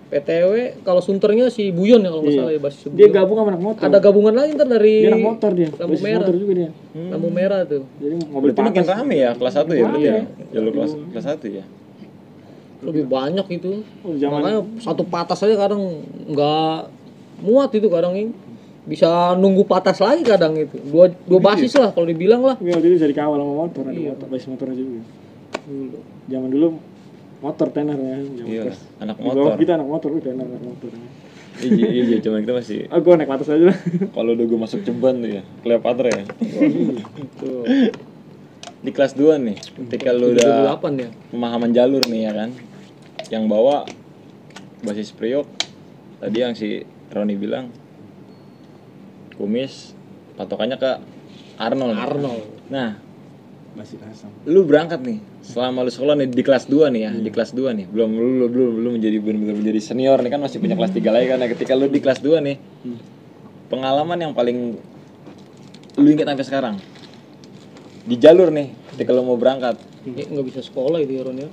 PTW kalau sunternya si Buyon ya kalau nggak Iya. salah ya basis Dia Buyon. gabung sama anak motor. Ada gabungan lagi ntar dari Dia anak motor dia. lampu Basis merah. motor juga dia. Lampu merah tuh. Jadi mobil Berarti makin patas. rame ya kelas 1 ya berarti ya? Rame. Jalur kelas 1 ya? Lebih banyak itu. Oh, zaman Makanya satu patas aja kadang nggak muat itu kadang ini. Bisa nunggu patas lagi kadang itu. Dua basis lah kalau dibilang lah. Iya, waktu itu bisa dikawal sama motor, ada Iya. motor, basis motornya juga. Zaman dulu motor tenar ya. Zaman Iya, pas anak di bawah motor. kita anak motor, tenar anak motor. Iya, cuman kita masih Ah, gua naik atas aja lah. kalau udah gue masuk ceban tuh ya, Cleopatra ya. Tuh. Di kelas 2 nih, ketika lu udah 2008 ya. pemahaman jalur nih ya kan. Yang bawa basis Priok. Tadi yang si Roni bilang Kumis patokannya ke Arnold. Arnold. Nah, Masih asam. lu berangkat nih selama lu sekolah nih di kelas 2 nih ya, di kelas 2 nih. Belum menjadi benar-benar menjadi senior nih kan masih punya kelas 3 lagi kan. Nah, ketika lu di kelas 2 nih, pengalaman yang paling lu ingat sampai sekarang di jalur nih ketika lu mau berangkat. Ya, nggak bisa sekolah itu ya Ron ya.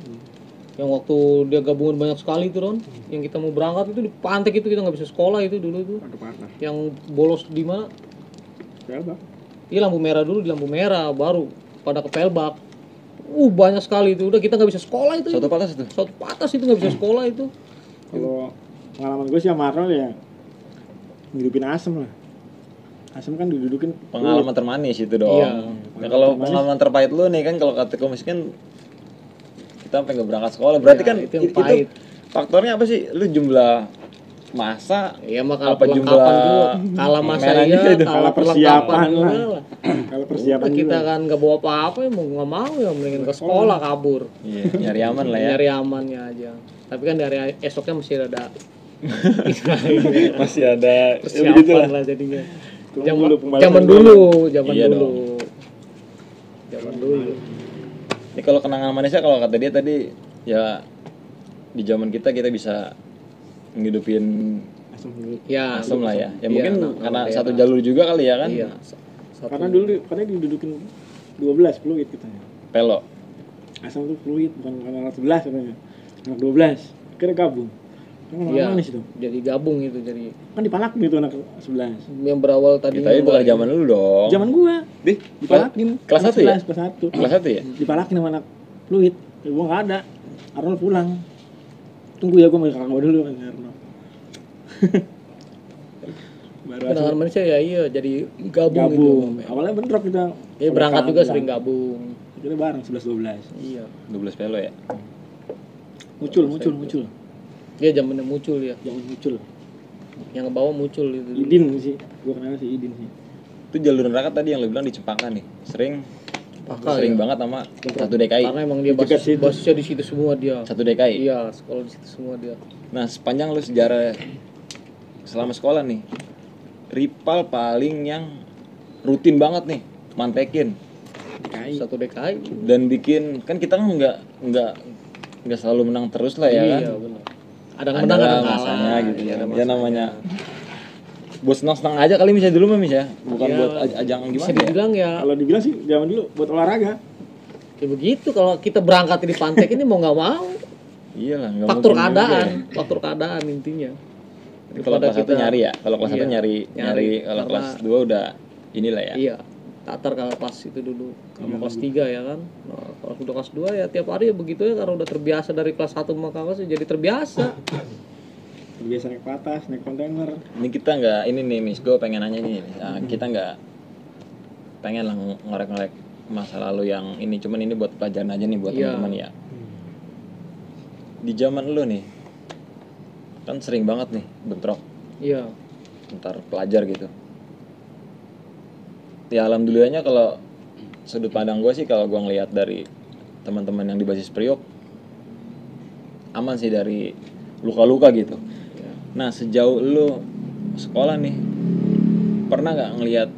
Yang waktu dia gabungan banyak sekali itu Ron. Yang kita mau berangkat itu di Pantek itu kita nggak bisa sekolah itu dulu tuh. Ada panas. Yang bolos di mana? Siapa? Iya lampu merah dulu, di lampu merah baru pada ke Pelbak. Banyak sekali itu. Udah kita nggak bisa sekolah itu. Satu patas itu. Satu patas itu nggak bisa sekolah itu. Kalau pengalaman gue sih sama Arnold ya ngidupin asem lah. Asam kan didudukin Pengalaman termanis itu dong. Iya. Nah, kalau pengalaman terpahit lu nih kan, kalau kata komis kan kita sampai nggak berangkat sekolah. Berarti Ya, kan itu yang pahit. faktornya apa sih? Lu jumlah masa Iya mah kalau apa perlengkapan jumlah juga kalah masa mainan iya, juga itu? kalah Kalah persiapan perlengkapan lah. juga lah. kalau persiapan Kita juga. kan nggak bawa apa-apa ya mau nggak mau ya mendingan ke sekolah kabur. Iya, nyari aman lah ya. Nyari amannya aja. Tapi kan dari esoknya masih ada Masih ada persiapan lah jadinya. Tunggu Zaman dulu pembalasan zaman gol. dulu, zaman Iya dulu. Zaman dulu. Ini kalau kenangan manisnya kalau kata dia tadi ya di zaman kita bisa ngidupin Asam dulu. Ya, asam lah ya. Ya iya, mungkin nah, karena daerah. satu jalur juga kali ya kan. Iya. Karena dulu didudukin 12 fluid katanya. Pelo. Asam tuh fluid bukan anak 11 katanya. Anak 12. Akhirnya gabung. Kan Iya. manis itu. Jadi gabung itu jadi Kan dipalakin itu anak 11. yang berawal tadi. Tapi bukan zaman lu dong. Zaman gua Di dipalakin kelas anak 1 ya? 11, kelas 1. Kelas 1 ya? Dipalakin sama anak fluid. Ya, gua enggak ada. Arnold pulang. Tunggu ya gua mau kakak gua dulu kan Arnold. Baru kenangan Asam manusia ya iya jadi gabung. gabung. Gitu. Awalnya bentrok kita. Ya berangkat juga sering gabung. Kita bareng 11 12. Iya. 12 pelo ya. Muncul. Dia zamannya muncul ya. Jangan muncul. Yang ke bawah muncul itu. dulu. Idin sih. Gua kenal si Idin sih. Itu jalur neraka tadi yang lu bilang di Cempaka nih. Sering ya. banget sama satu DKI. Karena emang dia Dekat situ. basisnya di situ semua dia. Satu DKI. Iya, sekolah di situ semua dia. Nah, sepanjang lu sejarah selama sekolah nih, rival paling yang rutin banget nih mantekin DKI. Satu DKI. dan bikin kan kita kan nggak selalu menang terus lah ya Iya, kan. benar. Ada yang menang, ada yang kalah. masanya gitu Iya, ya. ada Ya masanya. namanya buat senang-senang aja kali misalnya dulu mah Mis ya. Bukan Iya, buat ajang Bisa gimana ya. dibilang ya, Kalau dibilang sih zaman dulu buat olahraga. kayak begitu. Kalau kita berangkat di pantek ini mau nggak mau, Iyalah, nggak faktor mungkin juga keadaan, ya. faktor keadaan intinya. Tapi kalau kelas 1 nyari ya. Kalau kelas 1 Iya, nyari nyari. kalau Karena- kelas 2 udah inilah ya. Iya, tatar kalau kelas itu dulu, sama kelas 3 ya kan. Nah, kalau udah kelas 2 ya tiap hari ya begitu ya, karena udah terbiasa dari kelas 1 sama kelas jadi terbiasa. Biasa naik ke atas, naik kontainer. Ini kita nggak ini nih Mis, gue pengen nanya nih. Nah, kita nggak pengen lah ngorek-ngorek masa lalu yang ini, cuman ini buat pelajaran aja nih buat Iya. teman-teman ya. Di zaman lu nih kan sering banget nih bentrok Iya. antar pelajar gitu. Ya alhamdulillahnya kalau sudut pandang gue sih, kalau gue ngelihat dari teman-teman yang di basis Priok aman sih dari luka-luka gitu. Nah sejauh lu sekolah nih, pernah nggak ngelihat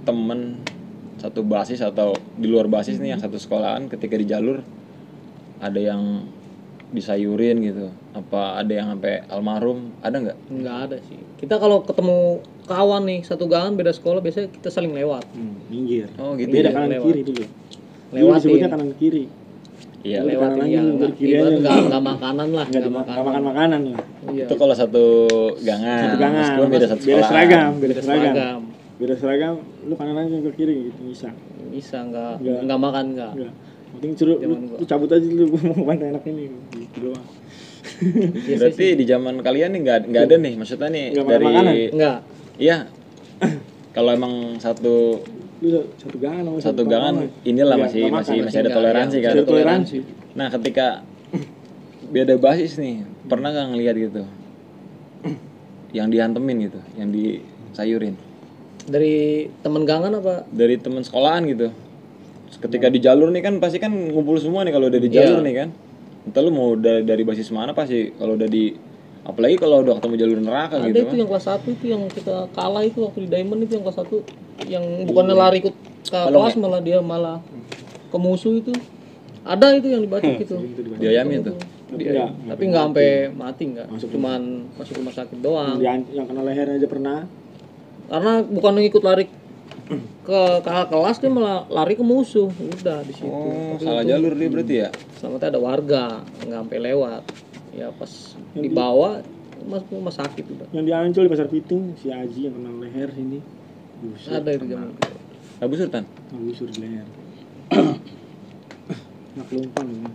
temen satu basis atau di luar basis nih yang satu sekolahan ketika di jalur ada yang disayurin gitu? Apa ada yang sampai almarhum? Ada nggak? Nggak ada sih. Kita kalau ketemu kawan nih satu gangan beda sekolah biasanya kita saling lewat. Minggir. Oh gitu Beda ya? kanan lewat. kiri dulu. Dulu Lewatin. disebutnya kanan kiri. Iya. Lewat. Lewatin kanan ya. aja, lu, dari kiri aja. Nggak makanan lah. Enggak Nggak makan makanan lah. Iya. Itu kalau satu gangan. Satu gangan. Meskipun beda satu Beda sekolah. seragam, beda Beda seragam. seragam. Beda seragam, lu kanan aja ke kiri gitu bisa. Bisa nggak Nggak. nggak makan nggak. Enggak. Penting suruh lu, Zaman gua. lu cabut aja dulu gua mau bantai anak ini gitu doang. Berarti di zaman kalian nih nggak ada nih, maksudnya nih Nggak makan dari makanan? Nggak. iya. Kalau emang satu Lu satu gangan sama satu gangan inilah Iya, masih nggak masih makan, masih ada nggak, toleransi ya. kan. Ada toleransi. Nah ketika beda basis nih, pernah nggak ngelihat gitu yang dihantemin gitu, yang disayurin Dari teman gangan apa? dari teman sekolahan gitu? Ketika di jalur nih kan pasti kan ngumpul semua nih kalau udah di jalur Iya. nih kan. Entah lu mau dari basis mana pasti kalau udah di, apalagi kalau udah ketemu jalur neraka Ada gitu itu kan. yang kelas 1 itu yang kita kalah itu waktu di Diamond itu yang kelas 1 yang bukannya lari ikut ke Palung kelas malah dia malah ke musuh itu. Ada itu yang dibaca gitu. Diayamin tuh. Tapi nggak sampai mati nggak. Masuk Cuman masuk rumah sakit doang. Yang kena leher aja pernah. Karena bukan ikut lari ke kakak kelas dia malah lari ke musuh. Udah di situ. Oh, Tapi salah untung jalur dia berarti ya. selamatnya ada warga, nggak sampai lewat. Ya pas dibawa masuk rumah sakit udah. Yang diancol di Pasar Piting si Aji yang kena leher sini. Buset. Ada itu zaman itu. Abu Sultan. Ngusur di leher. Nak lumpan ya.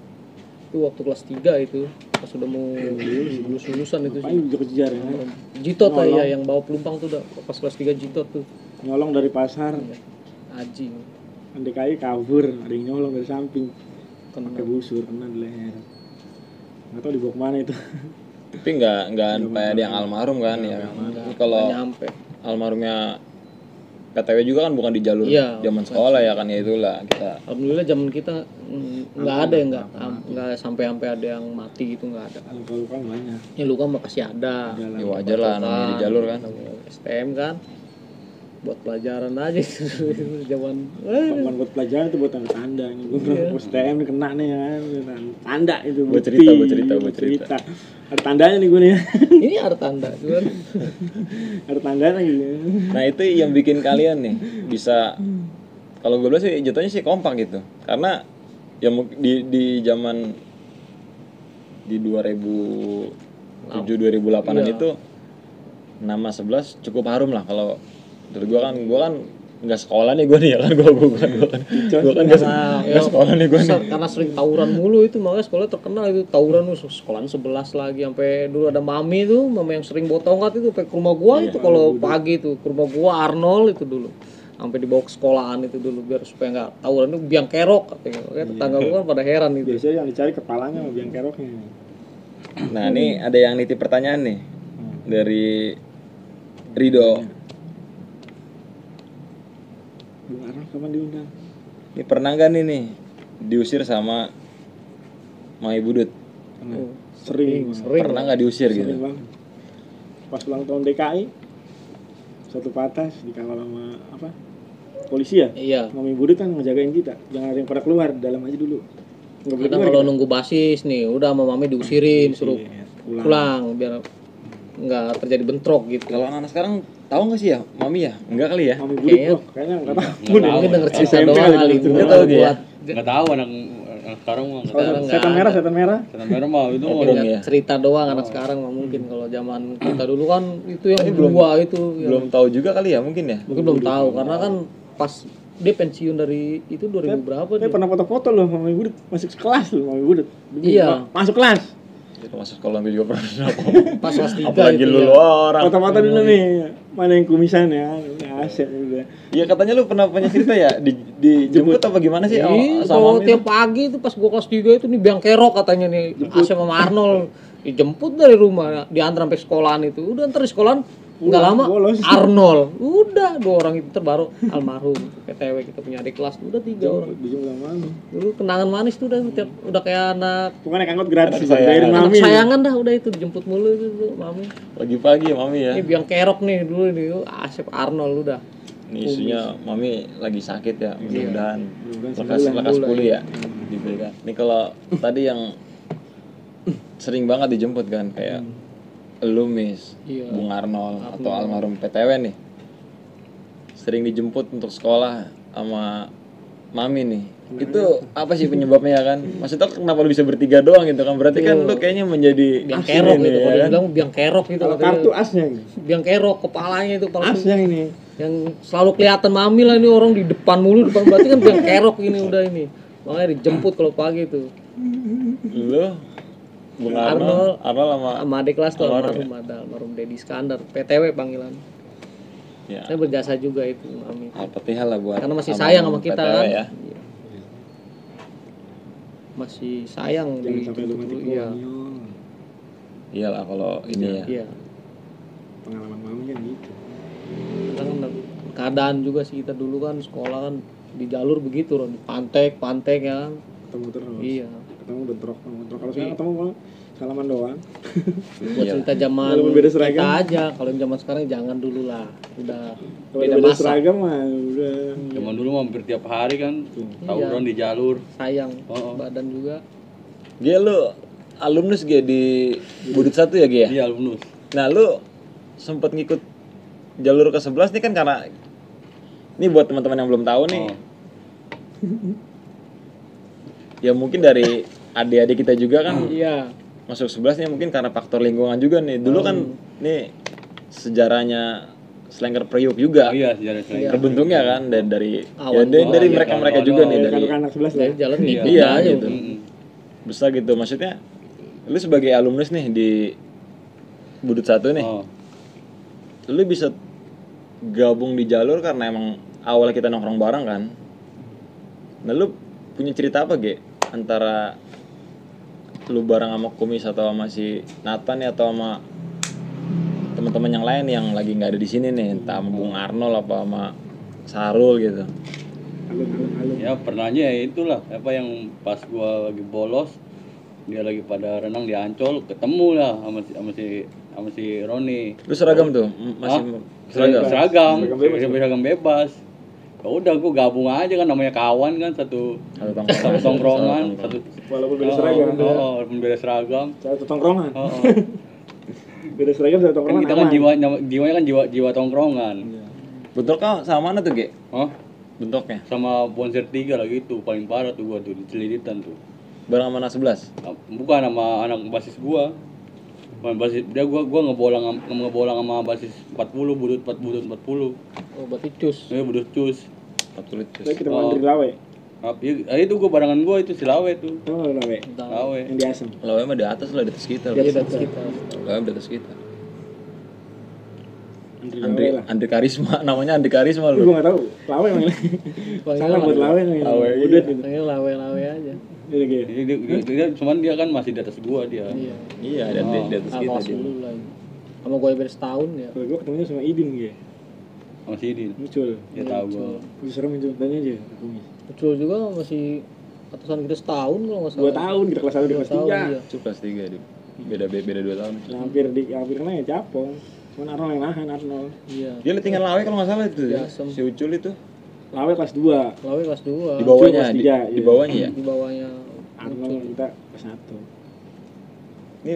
Itu waktu kelas 3 itu pas udah mau lulusan itu sih. Ngapain kejar-kejar ya? Jitot lah ya yang bawa pelumpang tuh udah pas kelas 3 Jitot tuh. nyolong dari pasar, Aji DKI kabur, ada yang nyolong dari samping, kena. pakai busur kena di leher. Nggak tahu dibawa kemana itu. Tapi nggak kayak yang almarhum kan ya. Ini kalau Nyampe. almarhumnya PTW juga kan bukan di jalur Iya, zaman sekolah ya kan, ya itulah kita. Alhamdulillah zaman kita nggak ada yang nggak sampai ada yang mati gitu, nggak ada. Luka-luka banyak. Ya luka masih ada. Ya wajar lah namanya di jalur kan. STM kan buat pelajaran aja itu zaman. Bukan buat pelajaran, itu buat tanda-tanda. Ini gue pernah STM kena nih ya kan. Tanda itu. Buat bukti. cerita. Ada tandanya nih gue nih. Ini ada tanda cuman. Ada tandanya gitu. Nah itu yang bikin kalian nih bisa, kalau gue bilang sih jatuhnya sih kompak gitu, karena ya di zaman di 2007 2008an Iya. itu nama 11 cukup harum lah. Kalau dari gue kan nggak sekolah nih gue nih ya kan, gue kan nggak sekolah nih gue nih. Karena sering tawuran mulu itu, makanya sekolah terkenal itu tawuran. Sekolahan 11 lagi, sampai dulu ada mami yang sering bawa tongkat itu sampai ke rumah gua itu kalau pagi itu ke rumah gua Arnold itu dulu, sampai dibawa ke sekolahan itu dulu biar supaya nggak tawuran itu biang kerok katanya. Makanya tetangga gua kan pada heran itu. Biasanya yang dicari kepalanya sama biang keroknya. Nah ini ada yang nitip pertanyaan nih dari Rido. Bung Arnold kapan diundang? Ini pernah nggak nih diusir sama Mai Budut? Sering. Pernah nggak diusir Sering gitu? banget. Pas ulang tahun DKI, satu patas dikawal sama apa? Polisi ya? Iya. Mami Budut kan ngejagain kita. Jangan ada yang pada keluar, dalam aja dulu. Nggak boleh Kadang keluar kalau kita. nunggu basis nih, udah sama mami diusirin, suruh Pulang. pulang biar nggak terjadi bentrok gitu. Kalau anak-anak sekarang tahu nggak sih ya, Mami ya? Enggak kali ya? Mami Budut Kayaknya- kayaknya nggak tahu. Mungkin denger cerita SMP doang kali kali. gitu. Mungkin Nggak tahu dia. buat Nggak tahu anak sekarang mah nggak tahu. Sekarang nggak Setan ada. merah, setan merah. Setan merah mah itu mah Belum udah ya? cerita doang anak sekarang mah mungkin. Kalau zaman kita dulu kan itu yang belum- dua itu yang Belum tahu juga kali ya mungkin ya? mungkin belum tahu karena kan pas dia pensiun dari itu 2000 berapa Saya dia? pernah foto-foto loh Mami Budut masuk kelas loh Mami Budut. Iya. Masuk kelas. Itu masuk sekolah gue juga pernah. Pas kelas 3 Apalagi itu lu ya. orang. Foto-foto dulu nih. Mana yang kumisan ya? Asik udah. Iya katanya lu pernah punya cerita ya dijemput apa gimana sih Iya, sama kalau Mami? tiap pagi itu pas gua kelas 3 itu nih biang kerok katanya nih Asep sama Arnold dijemput dari rumah diantar sampai sekolahan itu. Udah antar di sekolahan nggak lama bolos. Arnold udah 2 orang itu terbaru almarhum PTW kita punya adik kelas udah 3 orang. Dijemput sama Mami. Dulu kenangan manis tuh udah kayak anak Pokoknya naik angkot gratis Anak sayangan. dari anak Mami. sayangan dah udah itu dijemput mulu itu tuh, mami. Pagi-pagi ya Mami ya. Ini biang kerok nih dulu nih Asep Arnold udah. Ini isunya Mami lagi sakit ya, mudah-mudahan Mudah-mudahan lekas pulih ya diberikan. Ini kalau tadi yang sering banget dijemput kan kayak lu Miss, Iya. Bung Arnold atau almarhum PTW nih. Sering dijemput untuk sekolah sama Mami nih. Itu apa sih penyebabnya kan? Maksudnya kenapa lu bisa bertiga doang gitu kan? Berarti kan lu kayaknya menjadi Biang asli kerok nih, gitu ya kalau dia kan? bilang biang kerok gitu Kalau katanya. kartu asnya ini. Biang kerok kepalanya itu kepala Asnya ini. yang selalu kelihatan Mami lah ini orang di depan mulu depan berarti kan biang kerok ini udah ini. Makanya dijemput kalau pagi tuh. Lu Bung Arnold sama Sama adik kelas tuh Almarhum almarhum Dedi Iskandar, PTW panggilan. ya. Saya berjasa juga itu Mami. Al-Fatihah lah buat Karena masih almarhum sayang sama kita PTW kan. ya. Iya. Masih sayang Jangan sampai lu mati iya. konyol. Iyalah kalau ini ya. Iya. Pengalaman Mami kan gitu. Kita kan keadaan juga sih kita dulu kan sekolah kan di jalur begitu loh, di pantek ya kan. Ketemu terus. Iya. Ketemu bentrok. Kalau sekarang ketemu malah salaman doang. Buat Iya. cerita zaman Walaupun beda kita seragam. aja, kalau yang zaman sekarang jangan dulu lah. Udah Kalau beda beda masa. seragam mah udah. zaman dulu mah hampir tiap hari kan tawuran di jalur. Sayang Oh. badan juga. Dia lu alumnus Ge di Budut 1 ya Ge ya? Iya alumnus. Nah lu sempet ngikut jalur ke 11 nih kan karena ini buat teman-teman yang belum tahu nih. Oh. Ya mungkin dari adik-adik kita juga kan Iya. masuk 11 nih mungkin karena faktor lingkungan juga nih. Dulu kan nih sejarahnya Slengker Priuk juga. Oh iya sejarah selain. Terbentuknya kan dari Awal. dari Oh, iya, mereka-mereka awal. juga nih Oh, dari Anak-anak 11 lah. Dari jalan ngikut Iya, aja gitu. udah. besar gitu. Maksudnya lu sebagai alumnus nih di Budut 1 nih. Oh. Lu bisa gabung di jalur karena emang awalnya kita nongkrong bareng kan. Nah lu punya cerita apa Ge? Antara lu bareng sama Kumis atau sama si Nathan ya, atau sama teman-teman yang lain yang lagi nggak ada di sini nih, entah sama Bung Arnold apa sama Sarul gitu. Alun. Ya pernahnya ya itulah apa yang pas gua lagi bolos, dia lagi pada renang di Ancol, ketemu lah sama si Roni. Lu seragam tuh masih seragam. Seragam bebas. Ya udah gua gabung aja kan, namanya kawan kan, satu tongkrongan, satu Walaupun beda seragam. walaupun beda seragam. Satu tongkrongan. Oh. Beda seragam satu Kan tongkrongan. kita kan aman. jiwanya kan jiwa tongkrongan. Bentuknya sama mana tuh Ge? Oh, Bentuknya sama Bonser 3 lagi itu paling parah tuh gua tuh di Celilitan tuh. bareng sama 11. Bukan sama anak basis gua. Bukan basis dia, gua ngebolang sama basis 40 budut 40. Oh, berarti cus. Budut cus. 40 Terus kita mandiri lawe. Itu gua barengan gua itu si Lawe tuh. Oh, lawe. Lawe. Yang di Asem. Lawe mah di atas lah, di atas kita. Iya, di atas kita. Lawe di atas kita. Andri lawe lah. Andri Karisma, namanya Andri Karisma Gue lu. nggak tahu. Lawe emang. Salah buat lawe nih. Lawe, Udah iya. gitu. Panggil lawe-lawe aja. Jadi gitu. Cuman dia kan masih di atas gua dia. Iya. Iya, di atas kita Awas dia. dulu lah. Sama gue beda setahun ya. Kalau gue ketemunya sama Idin gitu. Sama si Idin. Muncul. Ya tahu gua. Gue serem itu. Tanya aja. Kumis. Muncul juga masih atasan kita setahun kalau nggak salah. 2 tahun kita kelas 1 di kelas 3. Iya. Itu kelas 3 dia. Beda 2 tahun. Hampir kena ya capong. Cuman Arnold yang nahan Arnold. Iya. Dia tinggal Lawe kalau nggak salah itu. Iya, Si Ucul itu Lawe kelas 2. Lawe kelas 2. di bawahnya, kelas tiga, di iya. bawahnya ya. Di bawahnya. Arnold kita kelas 1. Ini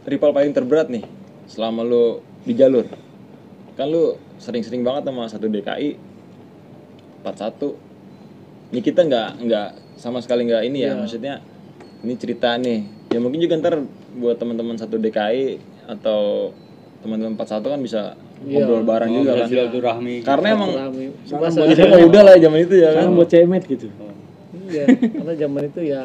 rival paling terberat nih selama lu di jalur. Kan lu sering-sering banget sama satu DKI 41. Ini kita nggak sama sekali nggak ini ya, maksudnya ini cerita nih. Ya mungkin juga ntar buat teman-teman satu DKI atau teman-teman 41 kan bisa ngobrol bareng juga kan. Silaturahmi. Karena emang Rame. Sama Masa- buat kita mah udah lah zaman itu ya kan. Sekarang buat cemet gitu. Iya, karena zaman itu ya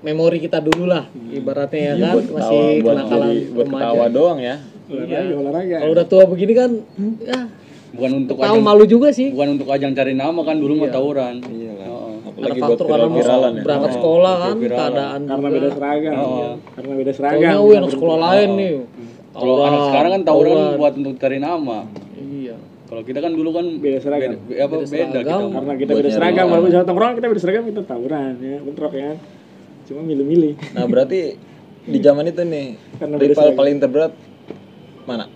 memori kita dulu lah, ibaratnya ya kan, Buat ketawa, masih buat kenakalan jadi buat remaja. ketawa doang ya. Olahraga. Kalau udah tua begini kan, ya Bukan untuk tahu ajang, malu juga sih. bukan untuk ajang cari nama kan, dulu mah tawuran. Iya lah. Heeh. Ada Apalagi buat faktor karena mau viral-viralan ya. berangkat sekolah kan, viral-viralan. keadaan Karena juga. beda seragam. Oh. Karena beda seragam. Taunya wih anak sekolah lain nih. Kalau Tawuran, anak sekarang kan tawuran tawuran. buat untuk cari nama. Iya. Kalau kita kan dulu kan Beda seragam. beda Beda kita. seragam. Karena kita Buat beda nyari seragam, orang. walaupun sama tongkrong kita beda seragam kita tawuran ya, bentrok ya. Cuma milih-milih. Nah, berarti di zaman itu nih Karena beda rival seragam. paling terberat mana?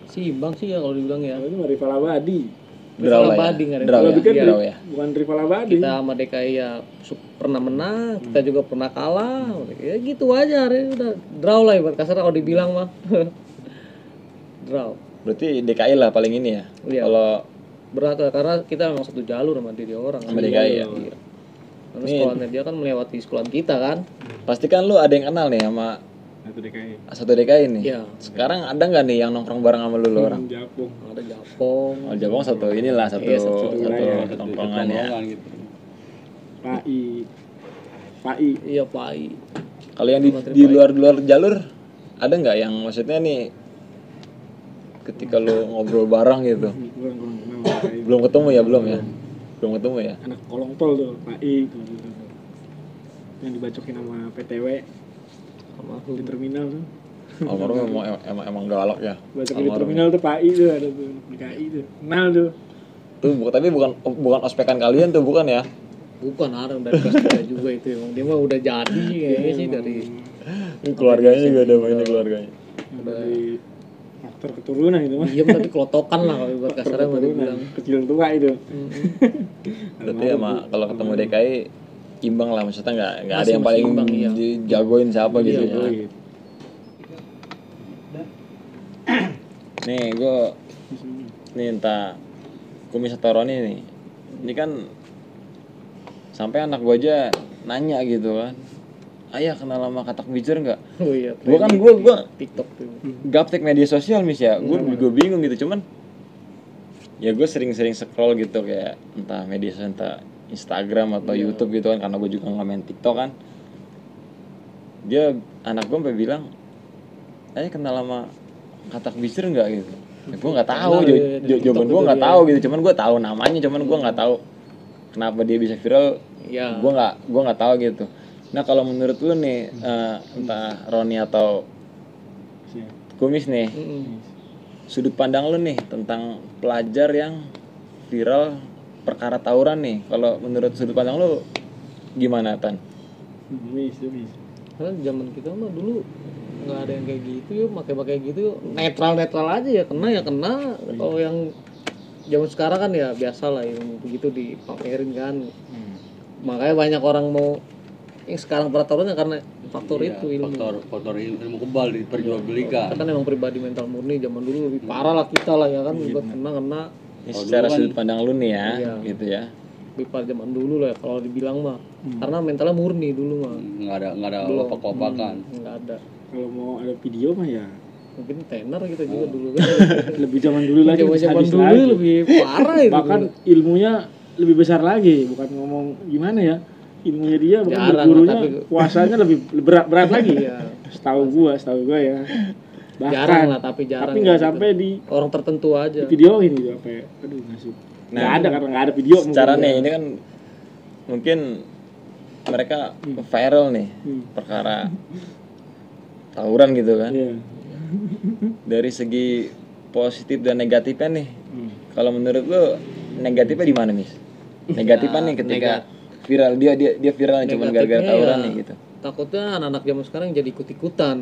Simbang sih ya kalau dibilang ya. Itu mah rival abadi. Draw lah abadi, ya. nggak ada Draw Kalau ya. bikin Draw ya. bukan rival abadi. Kita sama DKI ya pernah menang, kita juga pernah kalah. Ya gitu aja, hari udah draw lah ibarat kasar kalau dibilang mah. Draw. Berarti DKI lah paling ini ya. Iya. Kalau Berat lah, karena kita memang satu jalur sama diri orang. sama DKI ya. Iya. Karena Nih. sekolahnya dia kan melewati sekolah kita kan. Pasti kan lu ada yang kenal nih sama Satu DKI. satu DKI nih. Iya. Sekarang ada nggak nih yang nongkrong bareng sama lu orang? Japung. Ada Japong. Oh, Jabong satu inilah satu Iya, satu wilayah. tongkrongan ya. gitu. Pai. Iya, Pai. Kalau yang di luar jalur ada nggak yang maksudnya nih ketika lu ngobrol bareng gitu? Kurang kenal Pai. Belum ketemu ya, belum ya? Belum ketemu ya? Anak kolong tol tuh, Pai tuh. Yang dibacokin sama PTW di terminal tuh. Almarhum emang galak ya. Bacokin di terminal tuh Pai tuh ada tuh, DKI tuh. Kenal tuh. Tuh tapi bukan ospekan kalian tuh, bukan ya? Bukan orang dari kelas 3 juga itu emang dia mah udah jadi kayaknya sih dari Keluarganya juga ada ini keluarganya. Yang dari faktor keturunan itu mah. diem tapi kelotokan lah kalau buat kasarnya mah Keturunan. dibilang. Kecil tua itu. Berarti sama kalau ketemu DKI imbang lah, maksudnya nggak ada Masih- yang masih paling imbang, iya. jagoin siapa gitu Iya, ya. Iya. Nih nih entah Kumis atau Roni nih, ini kan sampai anak gua aja nanya gitu kan, ayah kenal sama Katak Bijer nggak? Oh iya. Gua TikTok tuh. gaptek media sosial mis ya, gue bingung gitu, cuman ya gue sering-sering scroll gitu kayak entah media sosial, entah Instagram atau YouTube gitu kan, karena gue juga nggak main TikTok kan. Dia anak gue sampai bilang, ayah kenal sama Katak Bijer nggak gitu? Gue nggak tahu, Benar, ya, jawaban TikTok gue itu nggak dia. tahu gitu. Cuman gue tahu namanya, cuman gue nggak tahu kenapa dia bisa viral. Iya. Gue nggak tahu gitu. Nah kalau menurut lu nih, entah Roni atau Siap. Kumis nih, Mm-mm. sudut pandang lu nih tentang pelajar yang viral perkara tawuran nih. Kalau menurut sudut pandang lu gimana, Tan? Bisa. Karena zaman kita mah dulu nggak ada yang kayak gitu yuk, pakai gitu yuk. Netral aja ya kena. Kalau yang zaman sekarang kan ya biasa lah yang begitu dipamerin kan. Makanya banyak orang mau yang sekarang peraturannya karena faktor Iya, itu ilmu. faktor ilmu kebal diperjualbelikan. Kita kan emang pribadi mental murni, zaman dulu lebih parah lah kita lah ya kan, buat kena Ini Kalau secara dulu kan- sudut pandang lu nih ya, Iya. gitu ya. lebih parah zaman dulu lah ya, kalau dibilang mah. Karena mentalnya murni dulu mah. nggak ada Belum. wapak-wapakan. Nggak ada. Kalau mau ada video mah ya Mungkin tenar kita juga dulu kan. lebih zaman dulu lagi, lebih Zaman sadis dulu lagi. lebih parah itu. Bahkan ilmunya lebih besar lagi, bukan ngomong gimana ya, ilmunya dia bukan Jarang, bergurunya, tapi- puasanya lebih berat lagi. Iya. Setahu gua ya. Bahkan, Jarang lah, tapi jarang. tapi nggak gitu. sampai di Orang tertentu aja. videoin gitu apa ya. Aduh ngasih. Nah, Nggak ada karena nggak ada video. Secara mungkin nih ya. ini kan mungkin mereka viral nih Hmm. perkara tawuran gitu kan. Iya. Dari segi positif dan negatifnya nih. Hmm. Kalau menurut lu negatifnya di mana, Mis? Negatifnya nih ketika viral dia viral nih cuman gara-gara Negatifnya tawuran ya, nih gitu. Takutnya anak-anak zaman sekarang jadi ikut-ikutan.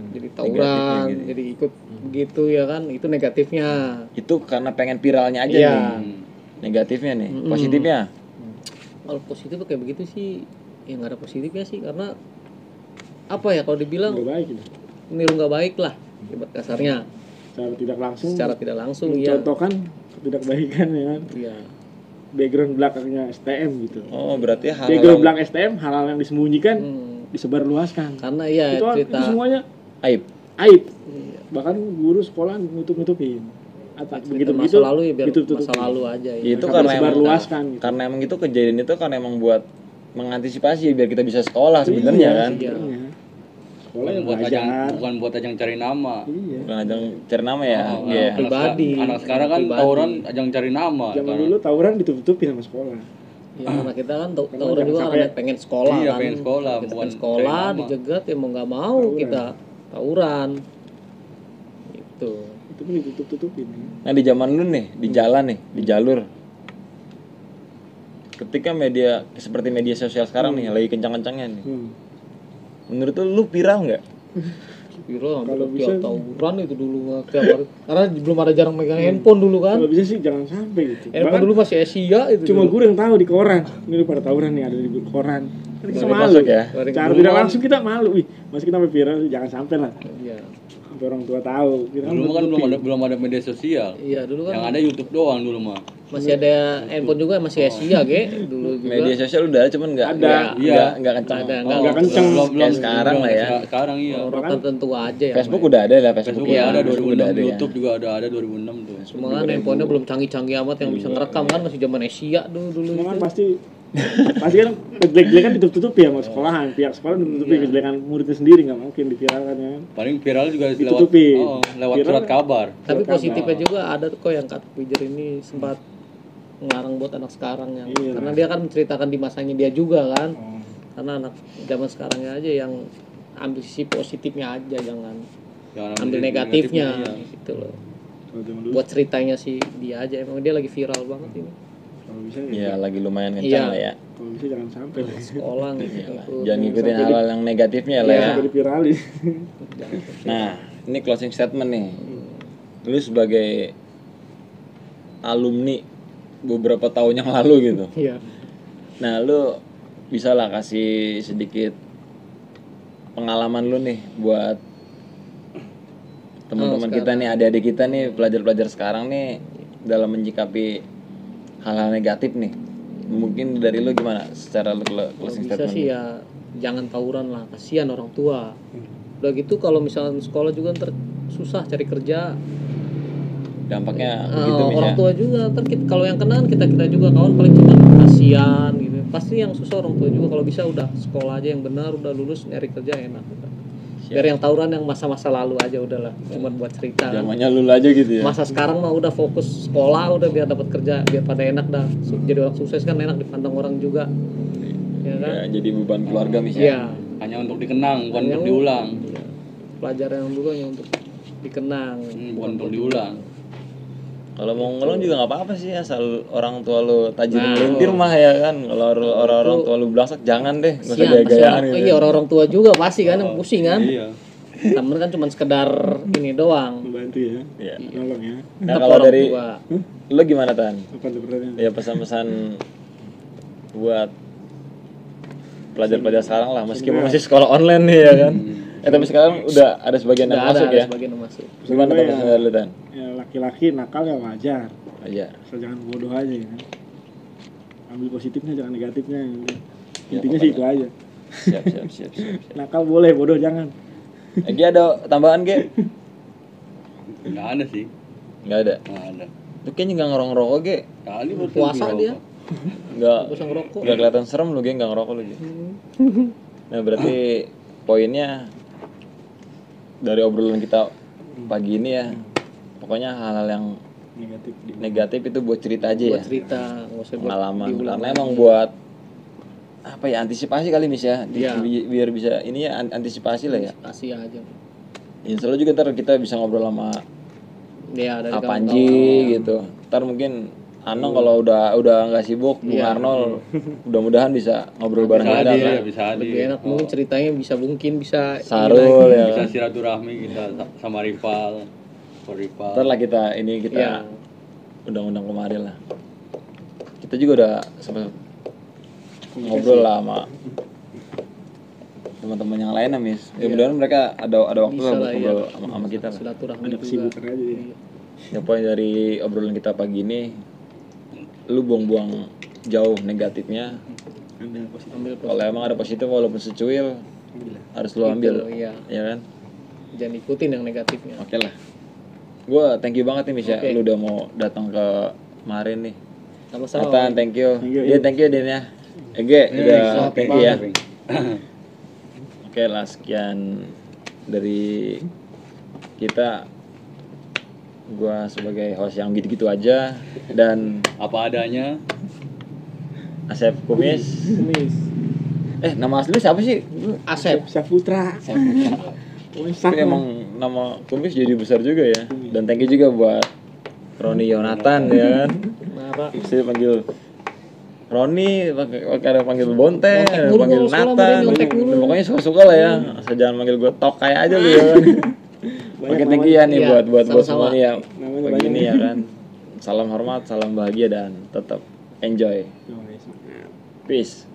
Jadi Negatifnya tawuran, gitu. jadi ikut begitu ya kan. Itu negatifnya. Itu karena pengen viralnya aja Iya. nih. Negatifnya nih. Positifnya Kalau positif kayak begitu sih ya nggak ada positifnya sih, karena apa ya kalau dibilang Nggak baik itu. niru nggak baik lah ibarat kasarnya. Secara tidak langsung Secara tidak langsung ya. mencontohkan ketidakbaikan ya kan. Iya. Background belakangnya STM gitu. Oh, berarti hal Background belakang STM, hal yang disembunyikan Hmm. disebarluaskan. Karena ya Itu cerita semuanya aib. aib. Iya. Bahkan guru sekolah nutup-nutupin. Atau cerita begitu-begitu masa lalu ya biar ditutup-tutupin. masa lalu aja ya. Itu Mereka karena emang disebarluaskan gitu. karena emang itu kejadian itu kan emang buat mengantisipasi biar kita bisa sekolah sebenarnya kan. Iya. Sebenarnya. Sekolah yang bukan belajar. buat ajang cari nama. Iya. Bukan ajang cari nama ya. Oh, Iya. anak Pribadi. anak sekarang kan Pribadi. tawuran ajang cari nama. Zaman Karena- dulu tawuran ditutup-tutupin sama sekolah. Ya, karena kita kan tawuran jangan juga sampai- karena pengen sekolah Iya, kan. pengen sekolah, Kita bukan pengen sekolah, cari nama. dijegat ya mau nggak mau kita tawuran. Gitu. Itu pun ditutup-tutupin. Nah di zaman lu nih, di jalan nih, di jalur. Ketika media seperti media sosial sekarang nih lagi kencang-kencangnya nih. Menurut lu viral nggak? Viral Kalau hampir bisa- tiap tawuran itu dulu mah tiap hari. Karena belum ada jarang megang handphone dulu kan. Kalau bisa sih jangan sampai gitu. Handphone Bahkan dulu masih Asia itu. cuma dulu. gue yang tahu di koran. Ini pada tawuran nih ada di koran. Kan kita Baru malu. masuk ya. Dari Cara dulu tidak kan- langsung kita malu. Wih, masih kita sampai viral jangan sampai lah. Iya. Sampai orang tua tahu. Kita Dulu kan tutupin. belum ada media sosial. Iya, dulu kan Yang ada YouTube doang dulu mah. masih ada handphone juga masih Asia dulu juga. Media sosial udah ada, cuman nggak Ada. Iya. nggak kencang. Ada, nggak kenceng. Kayak sekarang lah ya. Sekarang iya. Orang tertentu aja ya. Facebook udah ada lah, Facebook, Facebook ya. ada Facebook 2006, udah ada ya. YouTube juga ada 2006 tuh. Cuma kan handphonenya belum canggih-canggih amat yang bisa ngerekam kan, masih zaman Asia dulu Cuma kan itu. pasti kan jelek-jelekan ditutup ya sama sekolahan. Pihak sekolah ditutupi kejelekan muridnya sendiri nggak mungkin diviralkan ya. Paling viral juga Ditutupin. lewat Viral surat kan? kabar. Tapi positifnya juga ada tuh kok yang kata Pijar ini sempat ngarang buat anak sekarang yang Iya. karena dia kan menceritakan di masanya dia juga kan. Karena anak zaman sekarangnya aja yang ambil sisi positifnya aja, jangan Jangan ambil negatifnya iya. gitu loh. Kalau zaman dulu Buat ceritanya sih dia aja, emang dia lagi viral banget ini. kalau bisa ya. Iya, lagi lumayan kencang Iya. lah ya. Kalau bisa jangan sampai lah. Sekolah gitu. Iyalah, jangan ngikutin hal-hal yang negatifnya lah Jangan ya. sampai diviralin. Nah, ini closing statement nih. Lu sebagai alumni beberapa tahun yang lalu gitu. Iya. Nah, lu bisa lah kasih sedikit pengalaman lu nih buat teman-teman kita nih, adik-adik kita nih, pelajar-pelajar sekarang nih dalam menyikapi hal-hal negatif nih. Mungkin dari lu gimana secara lu Kalau closing bisa statement? sih ya jangan tawuran lah, kasihan orang tua. Udah gitu kalau misalnya sekolah juga ntar susah cari kerja. Dampaknya begitu Orang misalnya. tua juga ntar kalau yang kena kita juga kawan paling cuma kasihan gitu. Pasti yang susah orang tua juga. Kalau bisa udah sekolah aja yang benar, udah lulus nyari kerja enak. Biar yang tawuran yang masa-masa lalu aja udahlah, cuma buat cerita. Zamannya lu aja gitu ya. Masa sekarang mah udah fokus sekolah, udah biar dapat kerja, biar pada enak dah. Jadi orang sukses kan enak dipandang orang juga. Ya kan? Ya, jadi beban keluarga Iya. misalnya. Hanya untuk dikenang, bukan Hanya untuk diulang. Iya. Pelajaran yang dulu hanya untuk dikenang. Bukan untuk diulang. Kalau mau ngeluh juga nggak apa-apa sih, asal orang tua lu tajir Nah, melintir mah ya kan. Kalau orang tua lu belangsak jangan deh, nggak usah Siap, gaya-gayaan pasti gitu. iya orangtua juga pasti kan yang pusing kan. Iya. Temen kan cuma sekedar ini doang. Membantu ya. Iya. Nolong ya. Nah, Tetap kalau orang dari tua. lu gimana Tan? Apa tuh pertanyaannya? Ya pesan-pesan buat pelajar-pelajar sekarang lah, meskipun masih sekolah online nih ya kan. Tapi sekarang udah ada sebagian yang Udah masuk ya. sebagian yang masuk. Gimana Sebenarnya pesan dari lu Tan? Ya laki-laki nakal ya wajar. Aja. Asal jangan bodoh aja ya kan. Ambil positifnya jangan negatifnya. Ya, Intinya sih itu pokoknya. aja. Siap. Nakal boleh, bodoh jangan. Egi ada tambahan Ge? Nggak ada sih. Nggak ada. Nggak ada. Lu kayaknya nggak ngerokok Ge. Kali baru Puasa ngerokok. dia. Nggak. Terus ngerokok. Nggak kelihatan serem lu Ge, nggak ngerokok lu Ge. Nah berarti poinnya dari obrolan kita pagi ini ya, pokoknya hal-hal yang negatif itu buat cerita aja Buat ya, cerita, nggak usah buat pengalaman. diulang Karena lagi. emang buat apa ya, antisipasi kali Mis ya. Iya. Biar bisa ini ya, antisipasi lah ya. kasih aja. Insya Allah juga ntar kita bisa ngobrol sama Ya dari Panji gitu. Ntar mungkin Anong kalau udah nggak sibuk, Bung Iya. Arnold mudah-mudahan bisa ngobrol bareng Bisa kita hadir, kan. ya, bisa hadir. lebih enak mungkin ceritanya bisa Sarul ya. Bisa silaturahmi kita sama rival. Rival. Ntar lah kita kita Iya. undang-undang kemarin lah. Kita juga udah sempat ngobrol lah sama teman-teman yang lain ya, Mis. Ya mudah-mudahan mereka ada waktu Bisa lah buat lah, ngobrol iya. sama kita lah. silaturahmi Ada juga. kesibukan aja ya. Ya poin dari obrolan kita pagi ini, lu buang-buang jauh negatifnya. Ambil positif. Ambil Kalau emang ada positif walaupun secuil, harus lu ambil. Iya. Ya kan? Jangan ikutin yang negatifnya. Oke lah. Gua thank you banget nih Mis ya, Oke. lu udah mau datang ke kemarin nih. Sama-sama. Nathan, thank you. Thank you, Iya, iya. thank you Din ya. Ege, udah siap, thank you ya. Bang. Oke lah, sekian dari kita. Gua sebagai host yang gitu-gitu aja, dan Apa adanya. Asep Kumis. Kumis. Nama asli siapa sih? Asep. Saputra. Pokoknya sak Tapi lah. emang nama Kumis jadi besar juga ya. Dan thank you juga buat Roni Yonatan ya kan. Marah. Saya panggil Roni, kadang panggil Bonte, Nyontek kadang mulu panggil kalau sekolah Nathan. mending nyontek mulu. Pokoknya suka-suka lah ya. Asal jangan manggil gue Tokai aja lu ya kan. Oke, thank you ya nih Iya, buat sama-sama. semua nih ya. Namanya Pagi banyak ini nih. ya kan. Salam hormat, salam bahagia dan tetap enjoy. Oh, iya, semangat. Peace.